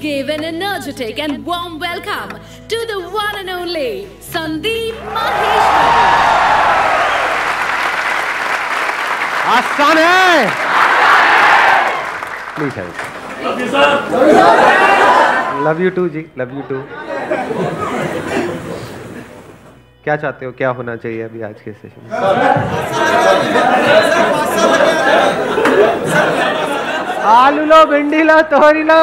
give an energetic and warm welcome to the one and only Sandeep Maheshwari. आसान है. Please help. Love you too ji. Love you too. क्या चाहते हो, क्या होना चाहिए अभी आज के सेशन में? आलू लो, भिंडी लो, तोरी लो,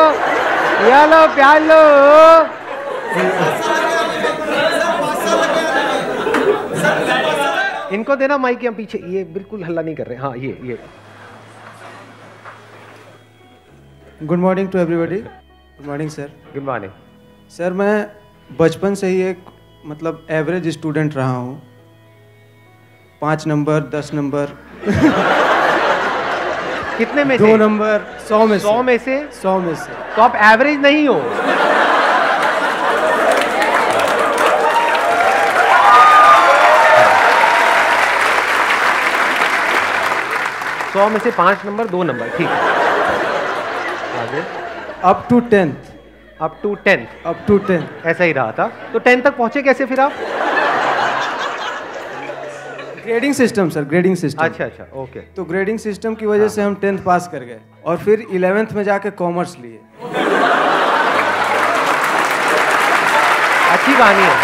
या लो, प्याज लो. इनको देना माइक यहाँ पीछे. ये बिल्कुल हल्ला नहीं कर रहे. हाँ ये. Good morning to everybody. Good morning sir. Good morning sir. मैं बचपन से ही एक मतलब एवरेज स्टूडेंट रहा हूँ. 5 नंबर, 10 नंबर. कितने में 2 नंबर, 100 में 100 में से 100 में से. तो आप एवरेज नहीं हो. सौ में से 5 नंबर, 2 नंबर. ठीक है. आगे. Up to 10th. Up to 10th. Up to 10th. ऐसा ही रहा था. तो 10th तक पहुंचे कैसे फिर आप? Grading system sir. Grading system. अच्छा ओके. तो ग्रेडिंग सिस्टम की वजह से हम 10th पास कर गए और फिर 11th में जाके कॉमर्स लिए. अच्छी कहानी है.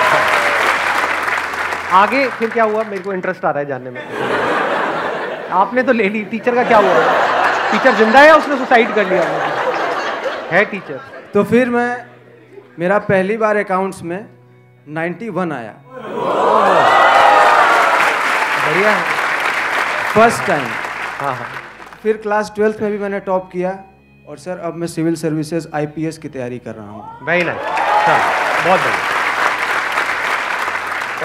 आगे फिर क्या हुआ? मेरे को इंटरेस्ट आ रहा है जानने में. आपने तो ले ली. टीचर का क्या हुआ? टीचर जिंदा है, उसने सुसाइड कर लिया? है टीचर. तो फिर मेरा पहली बार अकाउंट्स में 91 आया. बढ़िया है. First time. हाँ. फिर क्लास 12th में भी मैंने टॉप किया और सर अब मैं सिविल सर्विसेज IPS की तैयारी कर रहा हूँ. Very nice. बहुत बढ़िया.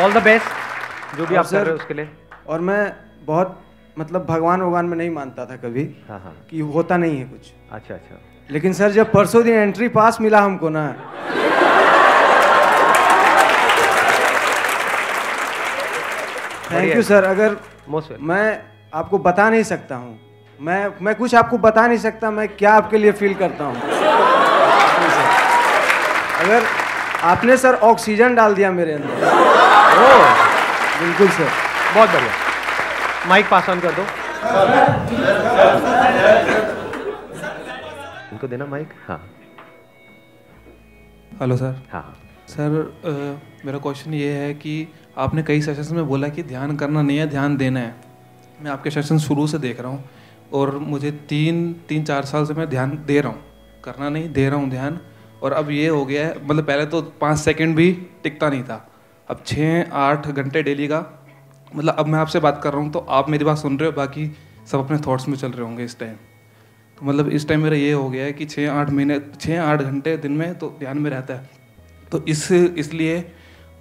ऑल द बेस्ट जो भी आप कर रहे हो उसके लिए. और मैं बहुत मतलब भगवान में नहीं मानता था कभी. हाँ. कि कि होता नहीं है कुछ. अच्छा. लेकिन सर जब परसों दिन एंट्री पास मिला हमको ना, थैंक यू सर. अगर मैं आपको बता नहीं सकता हूँ, मैं कुछ आपको बता नहीं सकता मैं क्या आपके लिए फील करता हूँ. अगर आपने सर ऑक्सीजन डाल दिया मेरे अंदर. बिल्कुल सर. बहुत बढ़िया. माइक पास ऑन कर दो. इनको देना माइक. हाँ. Hello sir. हाँ सर. मेरा क्वेश्चन ये है कि आपने कई सेशंस में बोला कि ध्यान करना नहीं है, ध्यान देना है. मैं आपके सेशन शुरू से देख रहा हूँ और मुझे 3-4 साल से मैं ध्यान दे रहा हूँ. करना नहीं, दे रहा हूँ ध्यान. और अब ये हो गया है, मतलब पहले तो 5 सेकंड भी टिकता नहीं था, अब 6-8 घंटे डेली का. मतलब अब मैं आपसे बात कर रहा हूँ तो आप मेरी बात सुन रहे हो, बाकी सब अपने थॉट्स में चल रहे होंगे इस टाइम. तो मतलब इस टाइम मेरा ये हो गया है कि 6-8 घंटे दिन में तो ध्यान में रहता है. तो इसलिए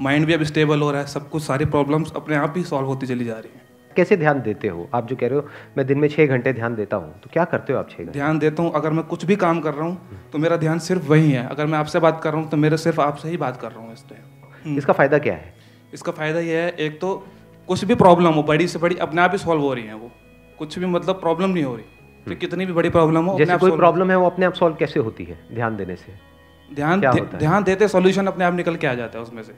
माइंड भी अब स्टेबल हो रहा है, सब कुछ सारी प्रॉब्लम्स अपने आप ही सॉल्व होती चली जा रही हैं. कैसे ध्यान देते हो आप? जो कह रहे हो मैं दिन में 6 घंटे ध्यान देता हूँ, तो क्या करते हो आप 6 घंटे? ध्यान देता हूँ. अगर मैं कुछ भी काम कर रहा हूँ तो मेरा ध्यान सिर्फ वही है. अगर मैं आपसे बात कर रहा हूँ तो मेरे सिर्फ आपसे ही बात कर रहा हूँ इस टाइम. इसका फायदा क्या है? इसका फायदा ये है, एक तो कुछ भी प्रॉब्लम हो, बड़ी से बड़ी, अपने आप ही सॉल्व हो रही है. वो कुछ भी मतलब प्रॉब्लम नहीं हो रही. तो कितनी भी बड़ी प्रॉब्लम हो, जैसे कोई प्रॉब्लम है वो अपने आप सॉल्व कैसे होती है ध्यान देने से? ध्यान देते सॉल्यूशन अपने आप निकल के आ जाता है उसमें से.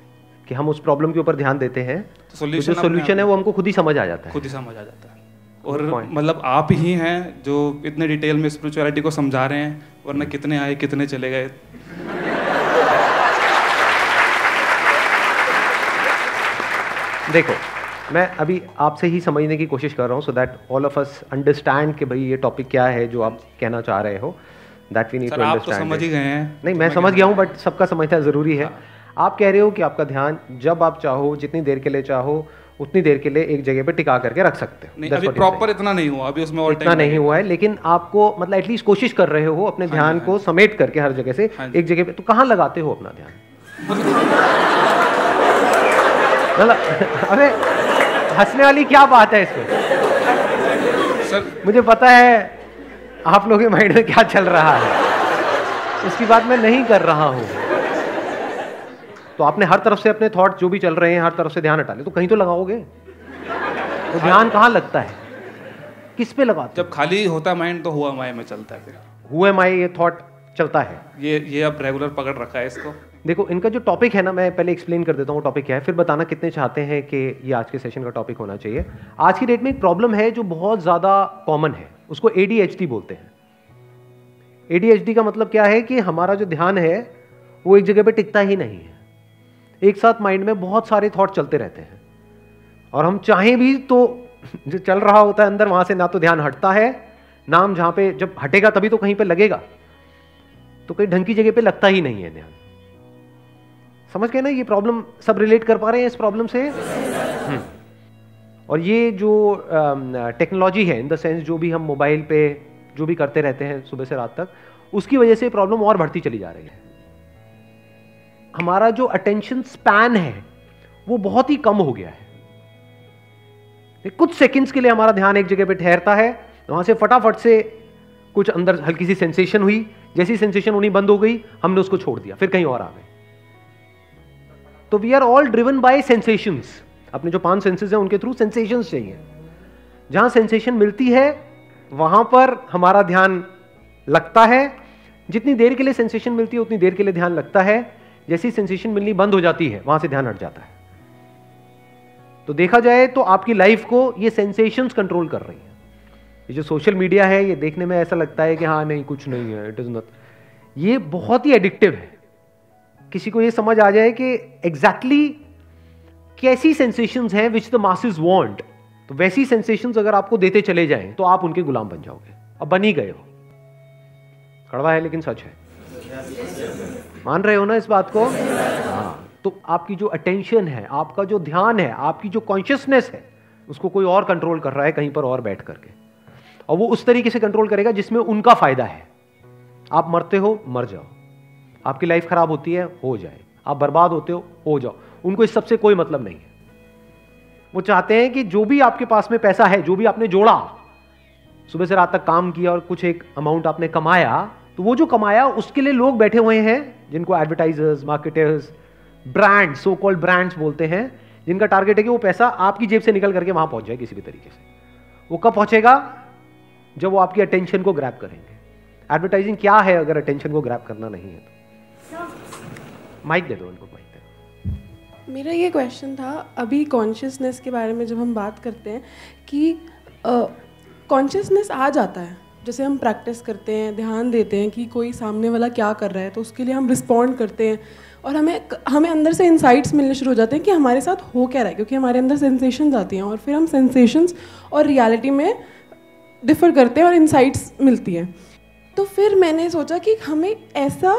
कि हम उस प्रॉब्लम के ऊपर ध्यान देते हैं तो जो सोल्यूशन है वो हमको खुद ही समझ आ जाता है. खुद ही समझ आ जाता है. और मतलब आप ही हैं जो इतने डिटेल में स्पिरिचुअलिटी को समझा रहे हैं, वरना कितने आए कितने चले गए. देखो, मैं अभी आपसे ही समझने की कोशिश कर रहा हूँ, so that all of us understand कि भाई ये टॉपिक क्या है जो आप कहना चाह रहे हो. That we need to understand. आप तो समझ ही गए हैं. नहीं, मैं समझ गया हूँ, बट सबका समझना ज़रूरी है. आप कह रहे हो कि आपका ध्यान जब आप चाहो, जितनी देर के लिए चाहो, उतनी देर के लिए एक जगह पे टिका करके रख सकते हो. नहीं, अभी प्रॉपर इतना नहीं हुआ, अभी उसमें इतना नहीं हुआ है, लेकिन आपको मतलब एटलीस्ट कोशिश कर रहे हो अपने ध्यान को समेट करके हर जगह से एक जगह पे. तो कहाँ लगाते हो अपना ध्यान? अरे हंसने वाली क्या बात है इसमें? सर मुझे पता है आप लोगों के माइंड में क्या चल रहा है, उसकी बात मैं नहीं कर रहा हूं. तो आपने हर तरफ से अपने थॉट जो भी चल रहे हैं हर तरफ से ध्यान हटा ले, तो कहीं तो लगाओगे. तो ध्यान कहाँ लगता है, किस पे लगाते? जब खाली होता है माइंड तो हुआ माया में चलता है. फिर हुए माया ये थॉट चलता है। ये अब रेगुलर पकड़ रखा है इसको। देखो इनका जो टॉपिक है ना, मैं पहले एक्सप्लेन कर देता हूँ टॉपिक क्या है, फिर बताना कितने चाहते हैं कि ये आज के सेशन का टॉपिक होना चाहिए। आज की डेट में एक प्रॉब्लम है जो बहुत ज़्यादा कॉमन है, उसको ADHD बोलते हैं। ADHD का मतलब क्या है कि हमारा जो ध्यान है वो एक जगह पे टिकता ही नहीं है, एक साथ माइंड में बहुत सारे थॉट चलते रहते हैं, और हम चाहें भी तो जो चल रहा होता है अंदर, वहां से ना तो ध्यान हटता है, ना हम जहां पे जब हटेगा तभी तो कहीं पे लगेगा, तो कहीं ढंग की जगह पे लगता ही नहीं है ध्यान। समझ गए ना? ये प्रॉब्लम सब रिलेट कर पा रहे हैं इस प्रॉब्लम से? और ये जो टेक्नोलॉजी है, इन द सेंस जो भी हम मोबाइल पे जो भी करते रहते हैं सुबह से रात तक, उसकी वजह से प्रॉब्लम और बढ़ती चली जा रही है। हमारा जो अटेंशन स्पैन है वो बहुत ही कम हो गया है। कुछ सेकंड्स के लिए हमारा ध्यान एक जगह पे ठहरता है, वहां से फटाफट से कुछ अंदर हल्की सी सेंसेशन हुई, जैसी सेंसेशन होनी बंद हो गई, हमने उसको छोड़ दिया, फिर कहीं और आ गए। तो we are all driven by sensations. अपने जो 5 सेंसेस हैं उनके थ्रू सेंसेशंस चाहिए। जहां सेंसेशन मिलती है वहां पर हमारा ध्यान लगता है। जितनी देर के लिए सेंसेशन मिलती है उतनी देर के लिए ध्यान लगता है। जैसी सेंसेशन मिलनी बंद हो जाती है वहां से ध्यान हट जाता है। तो देखा जाए तो आपकी लाइफ को ये सेंसेशंस कंट्रोल कर रही है। ये जो सोशल मीडिया है, ये देखने में ऐसा लगता है कि हाँ नहीं कुछ नहीं है, इट इज नॉट, ये बहुत ही एडिक्टिव है। किसी को ये समझ आ जाए कि एग्जैक्टली कैसी सेंसेशंस हैं विच द मासेस वांट, तो वैसी सेंसेशंस अगर आपको देते चले जाएं तो आप उनके गुलाम बन जाओगे। अब बन ही गए हो। कड़वा है लेकिन सच है। मान रहे हो ना इस बात को? हाँ। तो आपकी जो अटेंशन है, आपका जो ध्यान है, आपकी जो कॉन्शियसनेस है, उसको कोई और कंट्रोल कर रहा है कहीं पर और बैठ करके, और वो उस तरीके से कंट्रोल करेगा जिसमें उनका फायदा है। आप मरते हो, मर जाओ। आपकी लाइफ खराब होती है, हो जाए। आप बर्बाद होते हो जाओ। उनको इस सबसे कोई मतलब नहीं है। वो चाहते हैं कि जो भी आपके पास में पैसा है, जो भी आपने जोड़ा, सुबह से रात तक काम किया और कुछ एक अमाउंट आपने कमाया, तो वो जो कमाया उसके लिए लोग बैठे हुए हैं जिनको advertisers, marketers, brand, so called brands बोलते हैं, जिनका टारगेट है कि वो पैसा आपकी जेब से निकल करके वहां पहुंच जाए किसी भी तरीके से। वो कब पहुंचेगा? जब वो आपकी अटेंशन को ग्रैब करेंगे। एडवर्टाइजिंग क्या है अगर अटेंशन को ग्रैब करना नहीं है तो? माइक दे दो उनको, माइक दे दो। मेरा ये क्वेश्चन था, अभी कॉन्शियसनेस के बारे में जब हम बात करते हैं कि कॉन्शियसनेस आ जाता है, जैसे हम प्रैक्टिस करते हैं, ध्यान देते हैं कि कोई सामने वाला क्या कर रहा है, तो उसके लिए हम रिस्पॉन्ड करते हैं और हमें अंदर से इंसाइट्स मिलने शुरू हो जाते हैं कि हमारे साथ हो क्या रहा है, क्योंकि हमारे अंदर सेंसेशंस आती हैं और फिर हम सेंसेशंस और रियलिटी में डिफ़र करते हैं और इंसाइट्स मिलती हैं। तो फिर मैंने सोचा कि हमें ऐसा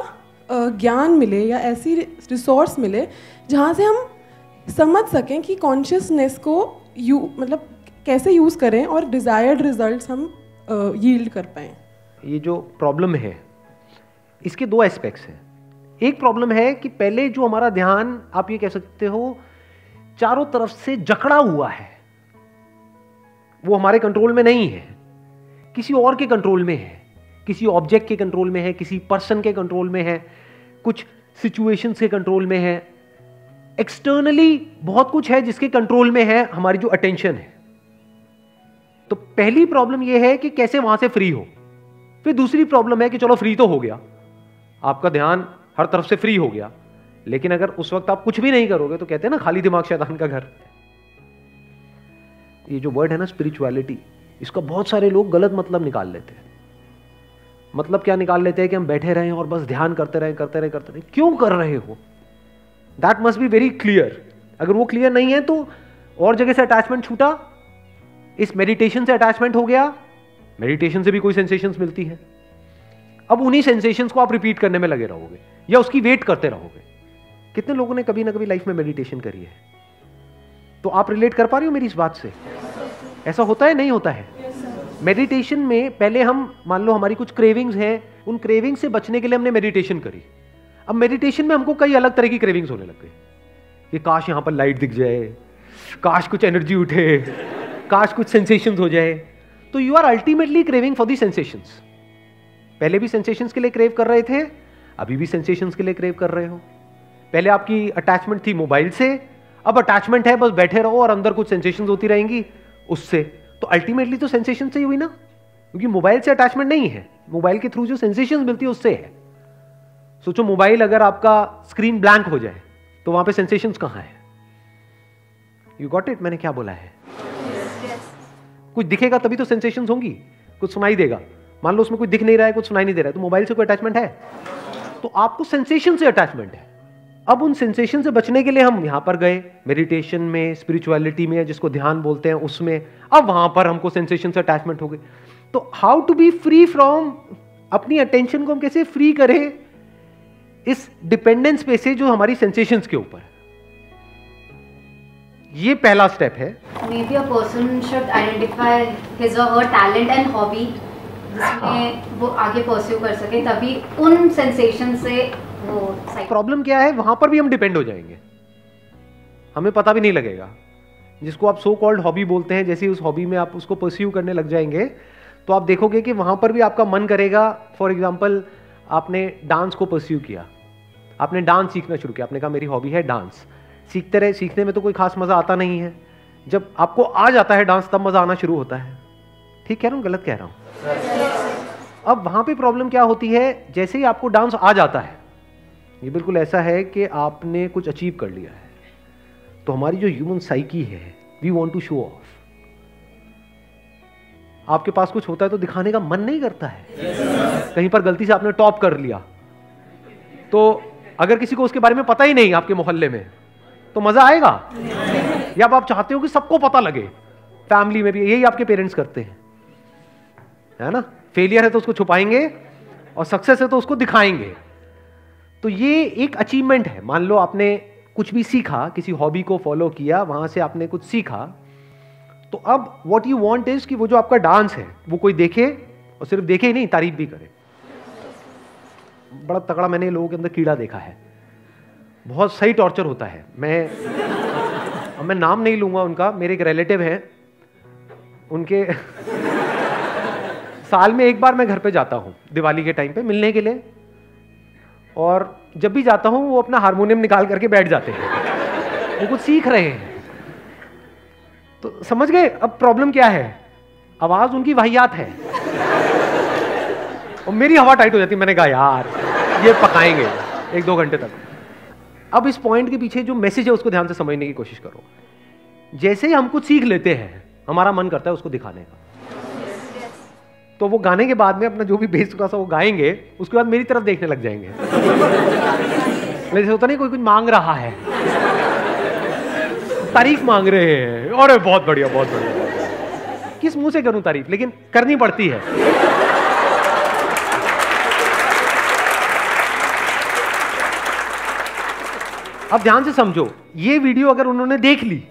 ज्ञान मिले या ऐसी रिसोर्स मिले जहाँ से हम समझ सकें कि कॉन्शियसनेस को मतलब कैसे यूज़ करें और डिज़ायर्ड रिजल्ट्स हम यील्ड कर पाएँ। ये जो प्रॉब्लम है इसके 2 एस्पेक्ट्स हैं। एक प्रॉब्लम है कि पहले जो हमारा ध्यान, आप ये कह सकते हो, चारों तरफ से जकड़ा हुआ है, वो हमारे कंट्रोल में नहीं है, किसी और के कंट्रोल में है, किसी ऑब्जेक्ट के कंट्रोल में है, किसी पर्सन के कंट्रोल में है, कुछ सिचुएशंस के कंट्रोल में है, एक्सटर्नली बहुत कुछ है जिसके कंट्रोल में है हमारी जो अटेंशन है। तो पहली प्रॉब्लम यह है कि कैसे वहां से फ्री हो। फिर दूसरी प्रॉब्लम है कि चलो फ्री तो हो गया, आपका ध्यान हर तरफ से फ्री हो गया, लेकिन अगर उस वक्त आप कुछ भी नहीं करोगे तो कहते हैं ना खाली दिमाग शैतान का घर। ये जो वर्ड है ना स्पिरिचुअलिटी, इसका बहुत सारे लोग गलत मतलब निकाल लेते हैं। मतलब क्या निकाल लेते हैं कि हम बैठे रहें और बस ध्यान करते रहें, करते रहें, करते रहें। क्यों कर रहे हो? That must be very clear. अगर वो क्लियर नहीं है तो और जगह से अटैचमेंट छूटा, इस मेडिटेशन से अटैचमेंट हो गया, मेडिटेशन से भी कोई सेंसेशंस मिलती है, अब उन्हीं सेंसेशंस को आप रिपीट करने में लगे रहोगे या उसकी वेट करते रहोगे। कितने लोगों ने कभी ना कभी लाइफ में मेडिटेशन करी है? तो आप रिलेट कर पा रही हो मेरी इस बात से? ऐसा होता है, नहीं होता है? मेडिटेशन में पहले हम, मान लो हमारी कुछ क्रेविंग्स हैं, उन क्रेविंग्स से बचने के लिए हमने मेडिटेशन करी। अब मेडिटेशन में हमको कई अलग तरह की क्रेविंग्स होने लग गई कि काश यहां पर लाइट दिख जाए, काश कुछ एनर्जी उठे, काश कुछ सेंसेशंस हो जाए। तो you are ultimately craving for the sensations. पहले भी सेंसेशंस के लिए क्रेव कर रहे थे, अभी भी सेंसेशंस के लिए क्रेव कर रहे हो। पहले आपकी अटैचमेंट थी मोबाइल से, अब अटैचमेंट है बस बैठे रहो और अंदर कुछ सेंसेशंस होती रहेंगी उससे। तो अल्टीमेटली तो सेंसेशन से ही हुई ना, क्योंकि मोबाइल से अटैचमेंट नहीं है, मोबाइल के थ्रू जो सेंसेशंस मिलती है उससे है। सोचो मोबाइल अगर आपका स्क्रीन ब्लैंक हो जाए तो वहां पे सेंसेशंस कहां है? You got it? मैंने क्या बोला है? कुछ दिखेगा तभी तो सेंसेशंस होंगी, कुछ सुनाई देगा। मान लो उसमें कुछ दिख नहीं रहा है, कुछ सुनाई नहीं दे रहा है, तो मोबाइल से कोई अटैचमेंट है? तो आपको सेंसेशन से अटैचमेंट है। अब उन सेंसेशन से बचने के लिए हम यहां पर गए, मेडिटेशन में, स्पिरिचुअलिटी में, जिसको ध्यान बोलते हैं उसमें, अब वहां पर हमको सेंसेशन से अटैचमेंट हो गई। तो how to be free from, अपनी अटेंशन को हम कैसे फ्री करें इस डिपेंडेंस पे से जो हमारी सेंसेशंस के ऊपर। ये पहला स्टेप है। Maybe a person should identify his or her talent and hobby जिसमें वो आगे परस्यू कर सके, तभी उन सेंसेशन से वो। प्रॉब्लम क्या है, वहां पर भी हम डिपेंड हो जाएंगे, हमें पता भी नहीं लगेगा। जिसको आप सो कॉल्ड हॉबी बोलते हैं, जैसे उस हॉबी में आप उसको परस्यू करने लग जाएंगे तो आप देखोगे कि वहां पर भी आपका मन करेगा। फॉर एग्जाम्पल, आपने डांस को परस्यू किया, आपने डांस सीखना शुरू किया, आपने कहा मेरी हॉबी है डांस। सीखते रहे, सीखने में तो कोई खास मजा आता नहीं है। जब आपको आ जाता है डांस तब मजा आना शुरू होता है। ठीक कह रहा हूं, गलत कह रहा हूं? अब वहां पे प्रॉब्लम क्या होती है, जैसे ही आपको डांस आ जाता है, ये बिल्कुल ऐसा है कि आपने कुछ अचीव कर लिया है, तो हमारी जो ह्यूमन साइकी है, we want to show off. आपके पास कुछ होता है तो दिखाने का मन नहीं करता है। कहीं पर गलती से आपने टॉप कर लिया तो अगर किसी को उसके बारे में पता ही नहीं आपके मोहल्ले में, तो मजा आएगा? या आप चाहते हो कि सबको पता लगे? फैमिली में भी यही आपके पेरेंट्स करते हैं, है ना? फेलियर है तो उसको छुपाएंगे और सक्सेस है तो उसको दिखाएंगे। तो ये एक अचीवमेंट है। मान लो आपने कुछ भी सीखा, किसी हॉबी को फॉलो किया, वहां से आपने कुछ सीखा, तो अब व्हाट यू वांट इज कि वो जो आपका डांस है वो कोई देखे, और सिर्फ देखे ही नहीं, तारीफ भी करे। बड़ा तगड़ा मैंने लोगों के अंदर कीड़ा देखा है, बहुत सही टॉर्चर होता है। मैं नाम नहीं लूंगा उनका, मेरे एक रिलेटिव हैं, उनके साल में एक बार मैं घर पे जाता हूं दिवाली के टाइम पे मिलने के लिए, और जब भी जाता हूं वो अपना हारमोनियम निकाल करके बैठ जाते हैं, वो कुछ सीख रहे हैं। तो समझ गए अब प्रॉब्लम क्या है? आवाज उनकी वाहियात है और मेरी हवा टाइट हो जाती है। मैंने कहा यार ये पकाएंगे 1-2 घंटे तक। अब इस पॉइंट के पीछे जो मैसेज है उसको ध्यान से समझने की कोशिश करो। जैसे ही हम कुछ सीख लेते हैं, हमारा मन करता है उसको दिखाने का, तो वो गाने के बाद में अपना जो भी बेस थोड़ा सा वो गाएंगे, उसके बाद मेरी तरफ देखने लग जाएंगे। जैसे होता नहीं कोई कुछ मांग रहा है, तारीफ मांग रहे हैं, अरे बहुत बढ़िया बहुत बढ़िया। किस मुंह से करूं तारीफ, लेकिन करनी पड़ती है। अब ध्यान से समझो, ये वीडियो अगर उन्होंने देख ली,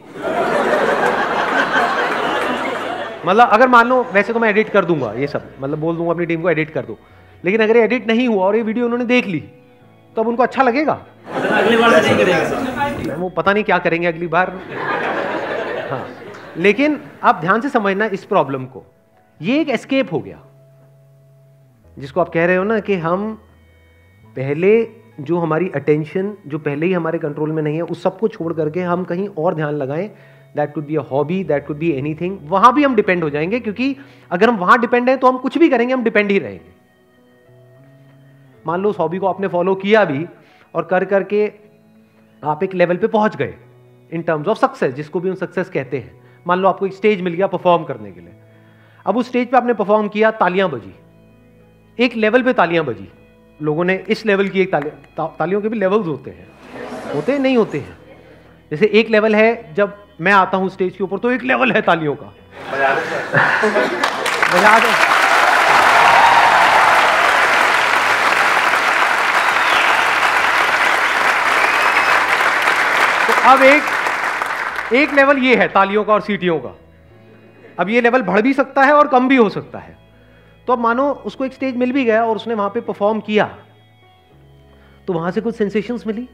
मतलब अगर मान लो, वैसे तो मैं एडिट कर दूंगा ये सब, मतलब बोल दूंगा अपनी टीम को एडिट कर दो, लेकिन अगर ये एडिट नहीं हुआ और ये वीडियो उन्होंने देख ली, तो अब उनको अच्छा लगेगा? अगली बार नहीं करेगा, वो पता नहीं क्या करेंगे अगली बार। हाँ, लेकिन आप ध्यान से समझना इस प्रॉब्लम को। ये एक एस्केप हो गया, जिसको आप कह रहे हो ना कि हम पहले जो हमारी अटेंशन जो पहले ही हमारे कंट्रोल में नहीं है, उस सबको छोड़ करके हम कहीं और ध्यान लगाएं। That could be a hobby, that could be anything. वहां भी हम डिपेंड हो जाएंगे, क्योंकि अगर हम वहां डिपेंड हैं तो हम कुछ भी करेंगे, हम डिपेंड ही रहेंगे। मान लो उस हॉबी को आपने फॉलो किया भी, और कर करके आप एक लेवल पे पहुंच गए इन टर्म्स ऑफ सक्सेस, जिसको भी हम सक्सेस कहते हैं। मान लो आपको एक स्टेज मिल गया परफॉर्म करने के लिए, अब उस स्टेज पे आपने परफॉर्म किया, तालियां बजी, एक लेवल पे तालियां बजी, लोगों ने इस लेवल की एक तालियों के भी लेवल्स होते हैं नहीं होते हैं। जैसे एक लेवल है जब मैं आता हूं स्टेज के ऊपर, तो एक लेवल है तालियों का, बजा दो। तो अब एक लेवल ये है तालियों का और सीटियों का। अब ये लेवल बढ़ भी सकता है और कम भी हो सकता है। तो अब मानो उसको एक स्टेज मिल भी गया और उसने वहां पे परफॉर्म किया, तो वहां से कुछ सेंसेशंस मिली।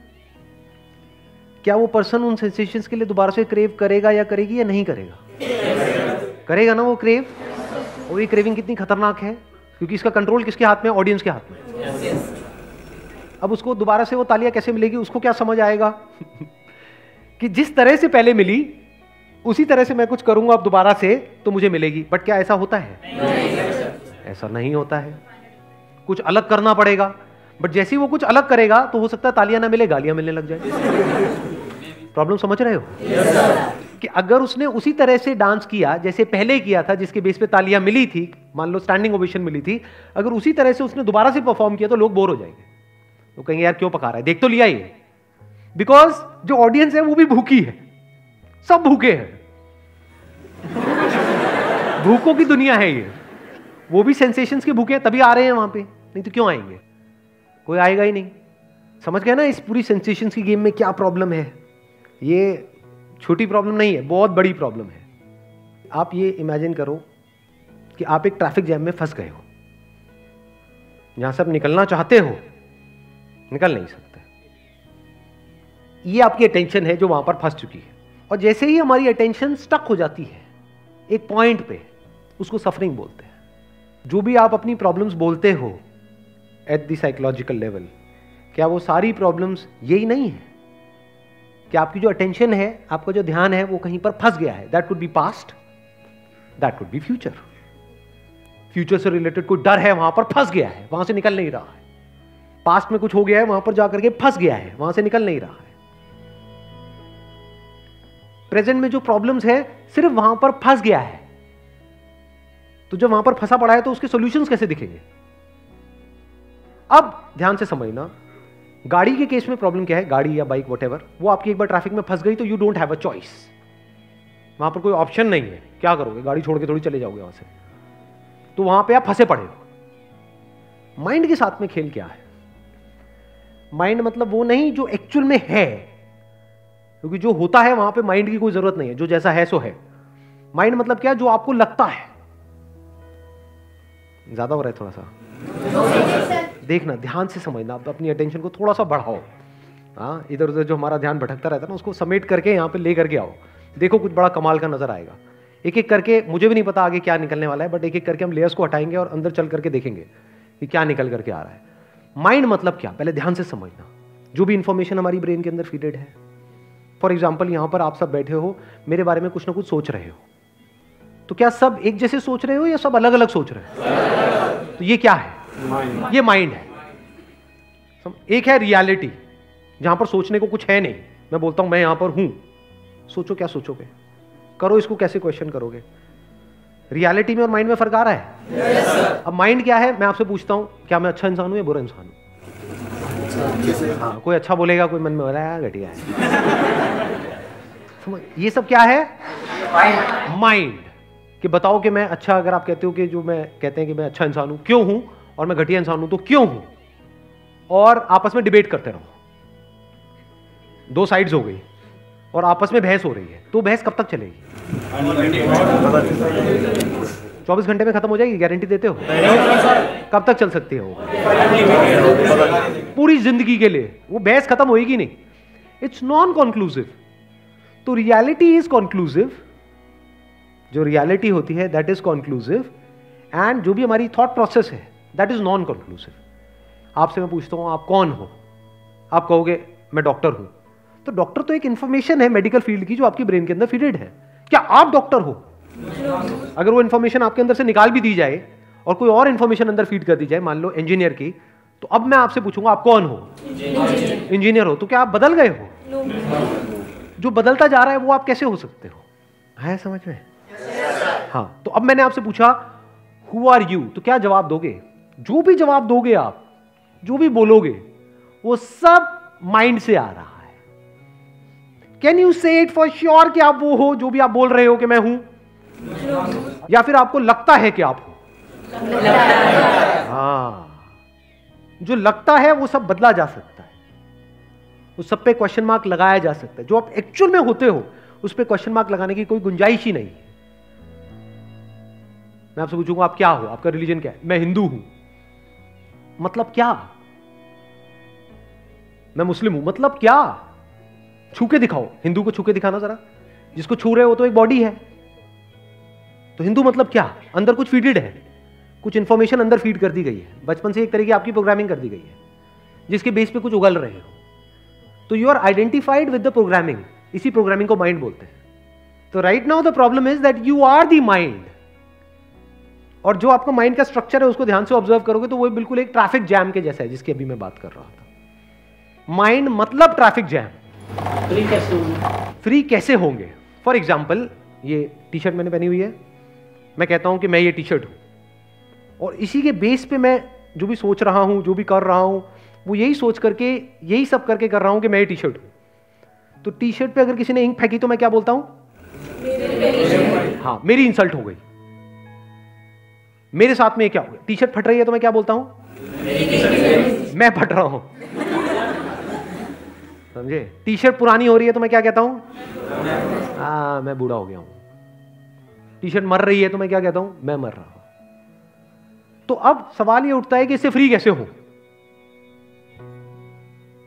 क्या वो पर्सन उन सेंसेशंस के लिए दोबारा से क्रेव करेगा या करेगी या नहीं करेगा? करेगा ना वो क्रेव। और ये क्रेविंग कितनी खतरनाक है, क्योंकि इसका कंट्रोल किसके हाथ में? ऑडियंस के हाथ में। अब उसको दोबारा से वो तालियां कैसे मिलेगी? उसको क्या समझ आएगा कि जिस तरह से पहले मिली उसी तरह से मैं कुछ करूंगा अब दोबारा से तो मुझे मिलेगी। बट क्या ऐसा होता है? ऐसा नहीं होता है, कुछ अलग करना पड़ेगा। बट जैसे ही वो कुछ अलग करेगा तो हो सकता है तालियां ना मिले, गालियां मिलने लग जाए। प्रॉब्लम समझ रहे हो? कि अगर उसने उसी तरह से डांस किया जैसे पहले किया था, जिसके बेस पे तालियां मिली थी, मान लो स्टैंडिंग ओवेशन मिली थी, अगर उसी तरह से उसने दोबारा से परफॉर्म किया तो लोग बोर हो जाएंगे, तो कहेंगे यार क्यों पका रहा है, देख तो लिया ये। बिकॉज जो ऑडियंस है वो भी भूखी है, सब भूखे हैं, भूखों की दुनिया है ये, वो भी सेंसेशंस के भूखे हैं, तभी आ रहे हैं वहां पे, नहीं तो क्यों आएंगे, कोई आएगा ही नहीं। समझ गए ना इस पूरी सेंसेशंस की गेम में क्या प्रॉब्लम है? ये छोटी प्रॉब्लम नहीं है, बहुत बड़ी प्रॉब्लम है। आप ये इमेजिन करो कि आप एक ट्रैफिक जैम में फंस गए हो, जहां से आप निकलना चाहते हो, निकल नहीं सकते। ये आपकी अटेंशन है जो वहां पर फंस चुकी है, और जैसे ही हमारी अटेंशन स्टक हो जाती है एक पॉइंट पे, उसको सफरिंग बोलते हैं। जो भी आप अपनी प्रॉब्लम्स बोलते हो एट द साइकोलॉजिकल लेवल, क्या वो सारी प्रॉब्लम्स यही नहीं है कि आपकी जो अटेंशन है, आपका जो ध्यान है, वो कहीं पर फंस गया है? That could be past, that could be future. Future से रिलेटेड कोई डर है, वहां पर फंस गया है, वहां से निकल नहीं रहा है। पास्ट में कुछ हो गया है, वहां पर जाकर के फंस गया है, वहां से निकल नहीं रहा है। प्रेजेंट में जो प्रॉब्लम्स है, सिर्फ वहां पर फंस गया है। तो जब वहां पर फंसा पड़ा है तो उसके सॉल्यूशंस कैसे दिखेंगे? अब ध्यान से समझना, गाड़ी के केस में प्रॉब्लम क्या है, गाड़ी या बाइक व्हाटएवर, वो आपकी एक बार ट्रैफिक में फंस गई तो you don't have a choice, वहां पर कोई ऑप्शन नहीं है। क्या करोगे? गाड़ी छोड़ के थोड़ी चले जाओगे वहां से, तो वहां पे आप फंसे पड़े हो। माइंड के साथ में खेल क्या है? माइंड मतलब वो नहीं जो एक्चुअल में है, क्योंकि जो होता है वहां पे माइंड की कोई जरूरत नहीं है, जो जैसा है सो है। माइंड मतलब क्या? जो आपको लगता है। ज्यादा हो रहा है थोड़ा सा, देखना, ध्यान से समझना, अपनी अटेंशन को थोड़ा सा बढ़ाओ। हाँ, इधर उधर जो हमारा ध्यान भटकता रहता है ना, उसको समेट करके यहाँ पे ले करके आओ। देखो कुछ बड़ा कमाल का नजर आएगा। एक एक करके, मुझे भी नहीं पता आगे क्या निकलने वाला है, बट एक एक करके हम लेयर्स को हटाएंगे और अंदर चल करके देखेंगे कि क्या निकल करके आ रहा है। माइंड मतलब क्या, पहले ध्यान से समझना। जो भी इंफॉर्मेशन हमारी ब्रेन के अंदर फीडेड है, फॉर एग्जाम्पल यहाँ पर आप सब बैठे हो, मेरे बारे में कुछ ना कुछ सोच रहे हो, तो क्या सब एक जैसे सोच रहे हो या सब अलग अलग सोच रहे हो? तो ये क्या है? ये माइंड है। एक है रियलिटी, जहां पर सोचने को कुछ है नहीं, मैं बोलता हूं मैं यहां पर हूं, सोचो क्या सोचोगे, करो इसको, कैसे क्वेश्चन करोगे? रियलिटी में और माइंड में फर्क आ रहा है? yes, अब माइंड क्या है, मैं आपसे पूछता हूं, क्या मैं अच्छा इंसान हूं या बुरा इंसान हूं? हाँ, कोई अच्छा बोलेगा, कोई मन में बोला है घटिया है। समझ, ये सब क्या है? माइंड। कि बताओ कि मैं अच्छा, अगर आप कहते हो कि जो मैं कहते हैं कि मैं अच्छा इंसान हूं, क्यों हूं, और मैं घटिया इंसान हूं तो क्यों हूं, और आपस में डिबेट करते रहो, दो साइड्स हो गई और आपस में बहस हो रही है, तो बहस कब तक चलेगी? 24 घंटे में खत्म हो जाएगी, गारंटी देते हो? कब तक चल सकती है वो? पूरी जिंदगी के लिए वो बहस खत्म होएगी नहीं। It's non conclusive. तो रियलिटी इज कॉन्क्लूसिव, जो रियलिटी होती है दैट इज कॉन्क्लूसिव, एंड जो भी हमारी थॉट प्रोसेस है दैट इज नॉन कॉन्क्लूसिव। आपसे मैं पूछता हूं आप कौन हो, आप कहोगे मैं डॉक्टर हूं, तो डॉक्टर तो एक इंफॉर्मेशन है मेडिकल फील्ड की जो आपकी ब्रेन के अंदर फीडेड है। क्या आप डॉक्टर हो? अगर वो इंफॉर्मेशन आपके अंदर से निकाल भी दी जाए और कोई और इंफॉर्मेशन अंदर फीड कर दी जाए, मान लो इंजीनियर की, तो अब मैं आपसे पूछूंगा आप कौन हो? इंजीनियर हो। तो क्या आप बदल गए हो? जो बदलता जा रहा है वो आप कैसे हो सकते हो? है समझ में? हाँ, तो अब मैंने आपसे पूछा हु आर यू, तो क्या जवाब दोगे? जो भी जवाब दोगे आप, जो भी बोलोगे, वो सब माइंड से आ रहा है। कैन यू से इट फॉर श्योर कि आप वो हो जो भी आप बोल रहे हो कि मैं हूं? या फिर आपको लगता है कि आप हो? हाँ, जो लगता है वो सब बदला जा सकता है, उस सब पे क्वेश्चन मार्क लगाया जा सकता है। जो आप एक्चुअल में होते हो उस पे क्वेश्चन मार्क लगाने की कोई गुंजाइश ही नहीं है। मैं आपसे पूछूंगा आप क्या हो, आपका रिलीजन क्या है? मैं हिंदू हूं, मतलब क्या? मैं मुस्लिम हूं, मतलब क्या? छू के दिखाओ, हिंदू को छू के दिखाना जरा, जिसको छू रहे हो तो एक बॉडी है, तो हिंदू मतलब क्या? अंदर कुछ फीडेड है, कुछ इंफॉर्मेशन अंदर फीड कर दी गई है, बचपन से एक तरह की आपकी प्रोग्रामिंग कर दी गई है, जिसके बेस पे कुछ उगल रहे हो, तो you are identified with the programming. इसी प्रोग्रामिंग को माइंड बोलते हैं। तो right now the problem is that you are the mind, और जो आपका माइंड का स्ट्रक्चर है उसको ध्यान से ऑब्जर्व करोगे तो वो बिल्कुल एक ट्रैफिक जैम के जैसा है, जिसकी अभी मैं बात कर रहा था। माइंड मतलब ट्रैफिक जैम। फ्री कैसे होंगे? फॉर एग्जाम्पल, ये टी शर्ट मैंने पहनी हुई है, मैं कहता हूं कि मैं ये टी शर्ट हूं, और इसी के बेस पे मैं जो भी सोच रहा हूं, जो भी कर रहा हूं, वो यही सोच करके, यही सब करके कर रहा हूं कि मैं ये टी शर्ट हूं। तो टी शर्ट पे अगर किसी ने इंक फेंकी तो मैं क्या बोलता हूं? हाँ, मेरी इंसल्ट हो गई। मेरे साथ में क्या हो गया? टी शर्ट फट रही है तो मैं क्या बोलता हूं? मैं फट रहा हूं। समझे? टी शर्ट पुरानी हो रही है तो मैं क्या कहता हूं? मैं बूढ़ा हो गया हूं। टी शर्ट मर रही है तो मैं क्या कहता हूं? मैं मर रहा हूं। तो अब सवाल ये उठता है कि इससे फ्री कैसे हो?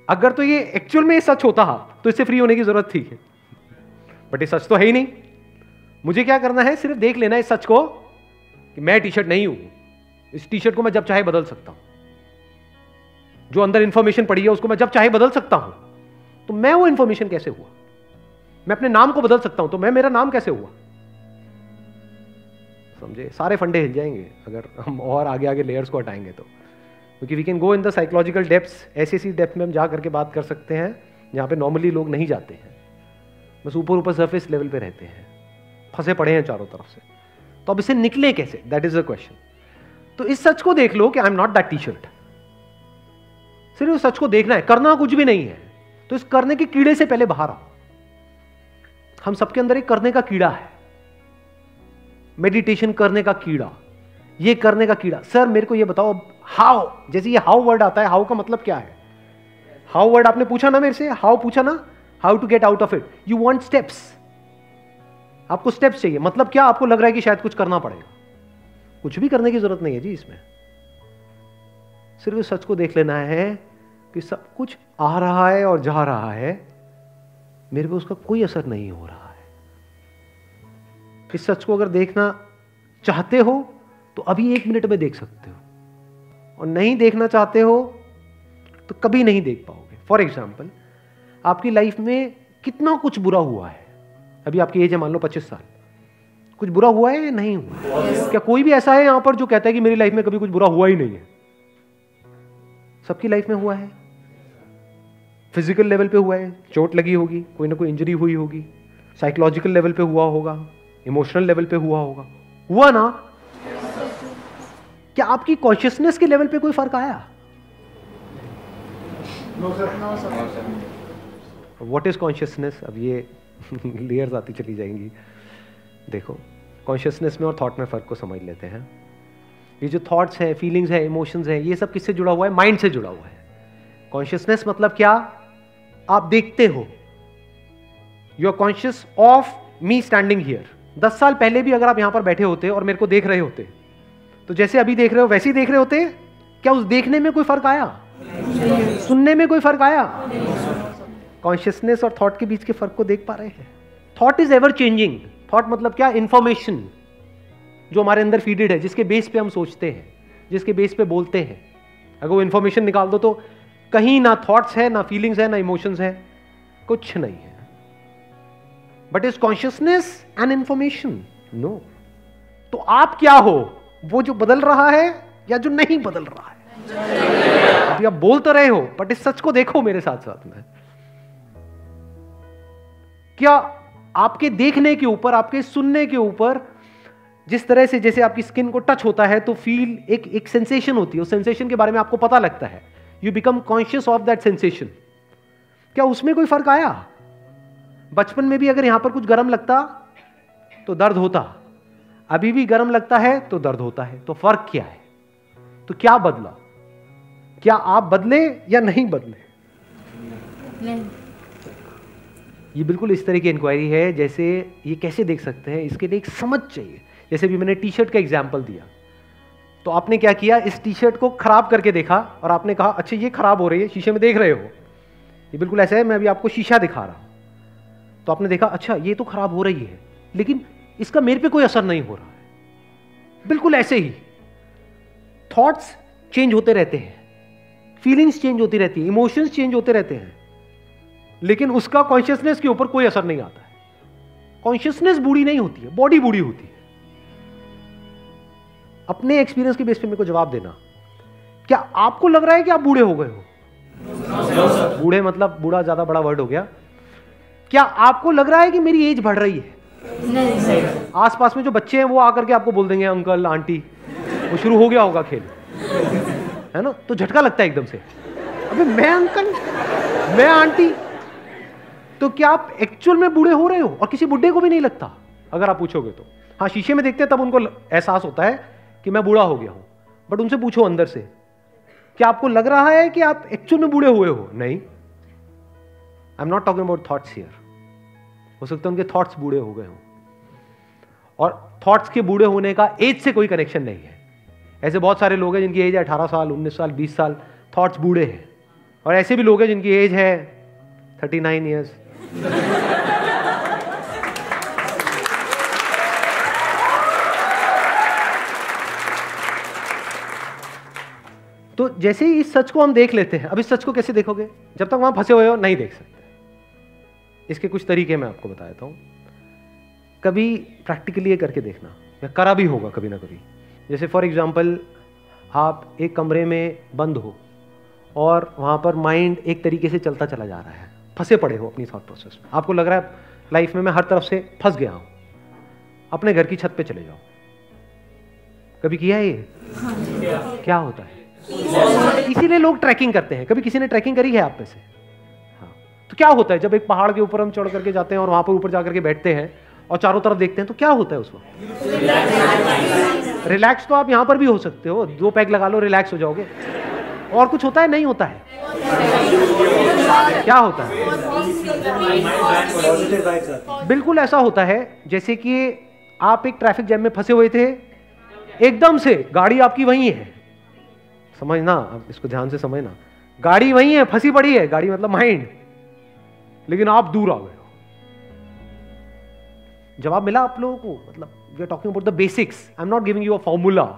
अगर तो ये एक्चुअल में सच होता तो इससे फ्री होने की जरूरत थी, बट ये सच तो है ही नहीं। मुझे क्या करना है? सिर्फ देख लेना है इस सच को कि मैं टी शर्ट नहीं हूं। इस टी शर्ट को मैं जब चाहे बदल सकता हूं। जो अंदर इंफॉर्मेशन पड़ी है उसको मैं जब चाहे बदल सकता हूं। तो मैं वो इंफॉर्मेशन कैसे हुआ? मैं अपने नाम को बदल सकता हूं, तो मैं मेरा नाम कैसे हुआ? समझे? सारे फंडे हिल जाएंगे अगर हम और आगे आगे लेयर्स को हटाएंगे तो, क्योंकि we can go in the psychological depths. ऐसी डेप्थ में हम जा करके बात कर सकते हैं जहां पे नॉर्मली लोग नहीं जाते हैं, बस ऊपर ऊपर सरफेस लेवल पे रहते हैं, फंसे पड़े हैं चारों तरफ से। तो अब इसे निकले कैसे? That is the question. तो इस सच को देख लो कि आई am not that T shirt. सिर्फ उस सच को देखना है, करना कुछ भी नहीं है। तो इस करने के कीड़े से पहले बाहर आओ। हम सबके अंदर एक करने का कीड़ा है, मेडिटेशन करने का कीड़ा, ये करने का कीड़ा। सर मेरे को ये बताओ हाउ, जैसे ये हाउ वर्ड आता है, हाउ का मतलब क्या है? हाउ वर्ड आपने पूछा ना मेरे से, हाउ पूछा ना, how to get out of it. You want steps, आपको स्टेप्स चाहिए। मतलब क्या? आपको लग रहा है कि शायद कुछ करना पड़ेगा। कुछ भी करने की जरूरत नहीं है जी इसमें। सिर्फ सच को देख लेना है कि सब कुछ आ रहा है और जा रहा है, मेरे पे उसका कोई असर नहीं हो रहा है। इस सच को अगर देखना चाहते हो तो अभी 1 मिनट में देख सकते हो, और नहीं देखना चाहते हो तो कभी नहीं देख पाओगे। फॉर एग्जाम्पल, आपकी लाइफ में कितना कुछ बुरा हुआ है। अभी आपकी एज है मान लो 25 साल, कुछ बुरा हुआ है या नहीं हुआ? क्या कोई भी ऐसा है यहां पर जो कहता है कि मेरी लाइफ में कभी कुछ बुरा हुआ ही नहीं है? सबकी लाइफ में हुआ है। फिजिकल लेवल पे हुआ है, चोट लगी होगी, कोई ना कोई इंजरी हुई होगी, साइकोलॉजिकल लेवल पे हुआ होगा, इमोशनल लेवल पे हुआ होगा, हुआ ना? क्या आपकी कॉन्शियसनेस के लेवल पे कोई फर्क आया? What is consciousness? अब ये लेयर्स आती चली जाएंगी। देखो, कॉन्शियसनेस में और थॉट में फर्क को समझ लेते हैं। ये जो थॉट्स है, फीलिंग्स है, इमोशंस है, ये सब किससे जुड़ा हुआ है? माइंड से जुड़ा हुआ है। कॉन्शियसनेस मतलब क्या? आप देखते हो, you are conscious of me standing here. 10 साल पहले भी अगर आप यहां पर बैठे होते और मेरे को देख रहे होते, तो जैसे अभी देख रहे हो वैसे ही देख रहे होते? क्या उस देखने में कोई फर्क आया? सुनने में कोई फर्क आया? कॉन्शियसनेस और थॉट के बीच के फर्क को देख पा रहे हैं? Thought is ever changing. Thought मतलब क्या? इंफॉर्मेशन जो हमारे अंदर फीडेड है, जिसके बेस पे हम सोचते हैं, जिसके बेस पे बोलते हैं। अगर वो इंफॉर्मेशन निकाल दो तो कहीं ना थॉट्स है, ना फीलिंग्स है, ना इमोशंस है, कुछ नहीं है। But is consciousness an information? No. तो आप क्या हो? वो जो बदल रहा है या जो नहीं बदल रहा है? अभी आप बोल तो रहे हो, बट इस सच को देखो मेरे साथ साथ में। क्या आपके देखने के ऊपर, आपके सुनने के ऊपर, जिस तरह से जैसे आपकी स्किन को टच होता है तो फील एक सेंसेशन होती है, उस सेंसेशन के बारे में आपको पता लगता है, you become conscious of that sensation. क्या उसमें कोई फर्क आया? बचपन में भी अगर यहां पर कुछ गर्म लगता तो दर्द होता, अभी भी गर्म लगता है तो दर्द होता है। तो फर्क क्या है? तो क्या बदला? क्या आप बदले या नहीं बदले? नहीं। ये बिल्कुल इस तरह की इंक्वायरी है। जैसे ये कैसे देख सकते हैं, इसके लिए एक समझ चाहिए। जैसे भी मैंने टी शर्ट का एग्जाम्पल दिया, तो आपने क्या किया? इस टी शर्ट को खराब करके देखा और आपने कहा अच्छा ये खराब हो रही है, शीशे में देख रहे हो, ये बिल्कुल ऐसा है, मैं अभी आपको शीशा दिखा रहा हूं। तो आपने देखा अच्छा ये तो खराब हो रही है, लेकिन इसका मेरे पे कोई असर नहीं हो रहा है। बिल्कुल ऐसे ही थॉट्स चेंज होते रहते हैं, फीलिंग्स चेंज होती रहती है, इमोशंस चेंज होते रहते हैं, लेकिन उसका कॉन्शियसनेस के ऊपर कोई असर नहीं आता है। कॉन्शियसनेस बूढ़ी नहीं होती है, बॉडी बूढ़ी होती है। अपने एक्सपीरियंस के बेस पे मेरे को जवाब देना। क्या आपको लग रहा है कि आप बूढ़े हो गए हो? बूढ़े मतलब बूढ़ा ज्यादा बड़ा वर्ड हो गया। क्या आपको लग रहा है कि मेरी एज बढ़ रही है? नहीं। आसपास में जो बच्चे हैं वो आकर के आपको बोल देंगे अंकल आंटी, वो शुरू हो गया होगा खेल, है ना? तो झटका लगता है एकदम से, अबे मैं अंकल, मैं आंटी। तो क्या आप एक्चुअल में बूढ़े हो रहे हो? और किसी बुढ़े को भी नहीं लगता अगर आप पूछोगे तो। हाँ, शीशे में देखते हैं तब उनको एहसास होता है कि मैं बूढ़ा हो गया हूं, बट उनसे पूछो अंदर से, क्या आपको लग रहा है कि आप एक्चुअल में बूढ़े हुए हो? नहीं। आई am not talking about thoughts here. हो सकता है उनके थॉट्स बूढ़े हो गए हों, और थॉट्स के बूढ़े होने का एज से कोई कनेक्शन नहीं है। ऐसे बहुत सारे लोग हैं जिनकी एज है 18 साल, 19 साल, 20 साल, थॉट्स बूढ़े हैं। और ऐसे भी लोग हैं जिनकी एज है 39 ईयर्स। तो जैसे ही इस सच को हम देख लेते हैं, अब इस सच को कैसे देखोगे? जब तक वहां फंसे हुए हो नहीं देख सकते। इसके कुछ तरीके मैं आपको बता देता हूं। कभी प्रैक्टिकली ये करके देखना, या करा भी होगा कभी ना कभी। जैसे फॉर एग्जांपल, आप एक कमरे में बंद हो और वहां पर माइंड एक तरीके से चलता चला जा रहा है, फंसे पड़े हो अपनी थॉट प्रोसेस में। आपको लग रहा है लाइफ में मैं हर तरफ से फंस गया हूं। अपने घर की छत पे चले जाओ। कभी किया है ये? क्या होता है? इसीलिए लोग ट्रैकिंग करते हैं। कभी किसी ने ट्रैकिंग करी है आप में से? हाँ। तो क्या होता है जब एक पहाड़ के ऊपर हम चढ़ करके जाते हैं और वहां पर ऊपर जाकर के बैठते हैं और चारों तरफ देखते हैं, तो क्या होता है उस वक्त? रिलैक्स तो आप यहां पर भी हो सकते हो, 2 पैग लगा लो, रिलैक्स हो जाओगे। और कुछ होता है? नहीं होता है। क्या होता है? बिल्कुल ऐसा होता है जैसे कि आप एक ट्रैफिक जैम में फंसे हुए थे, एकदम से गाड़ी आपकी वहीं है। समझना, अब इसको ध्यान से समझना। गाड़ी वहीं है, फंसी पड़ी है, गाड़ी मतलब माइंड, लेकिन आप दूर आ गए हो। जवाब मिला आप लोगों को? मतलब we are talking about the basics. I am not giving you a formula, I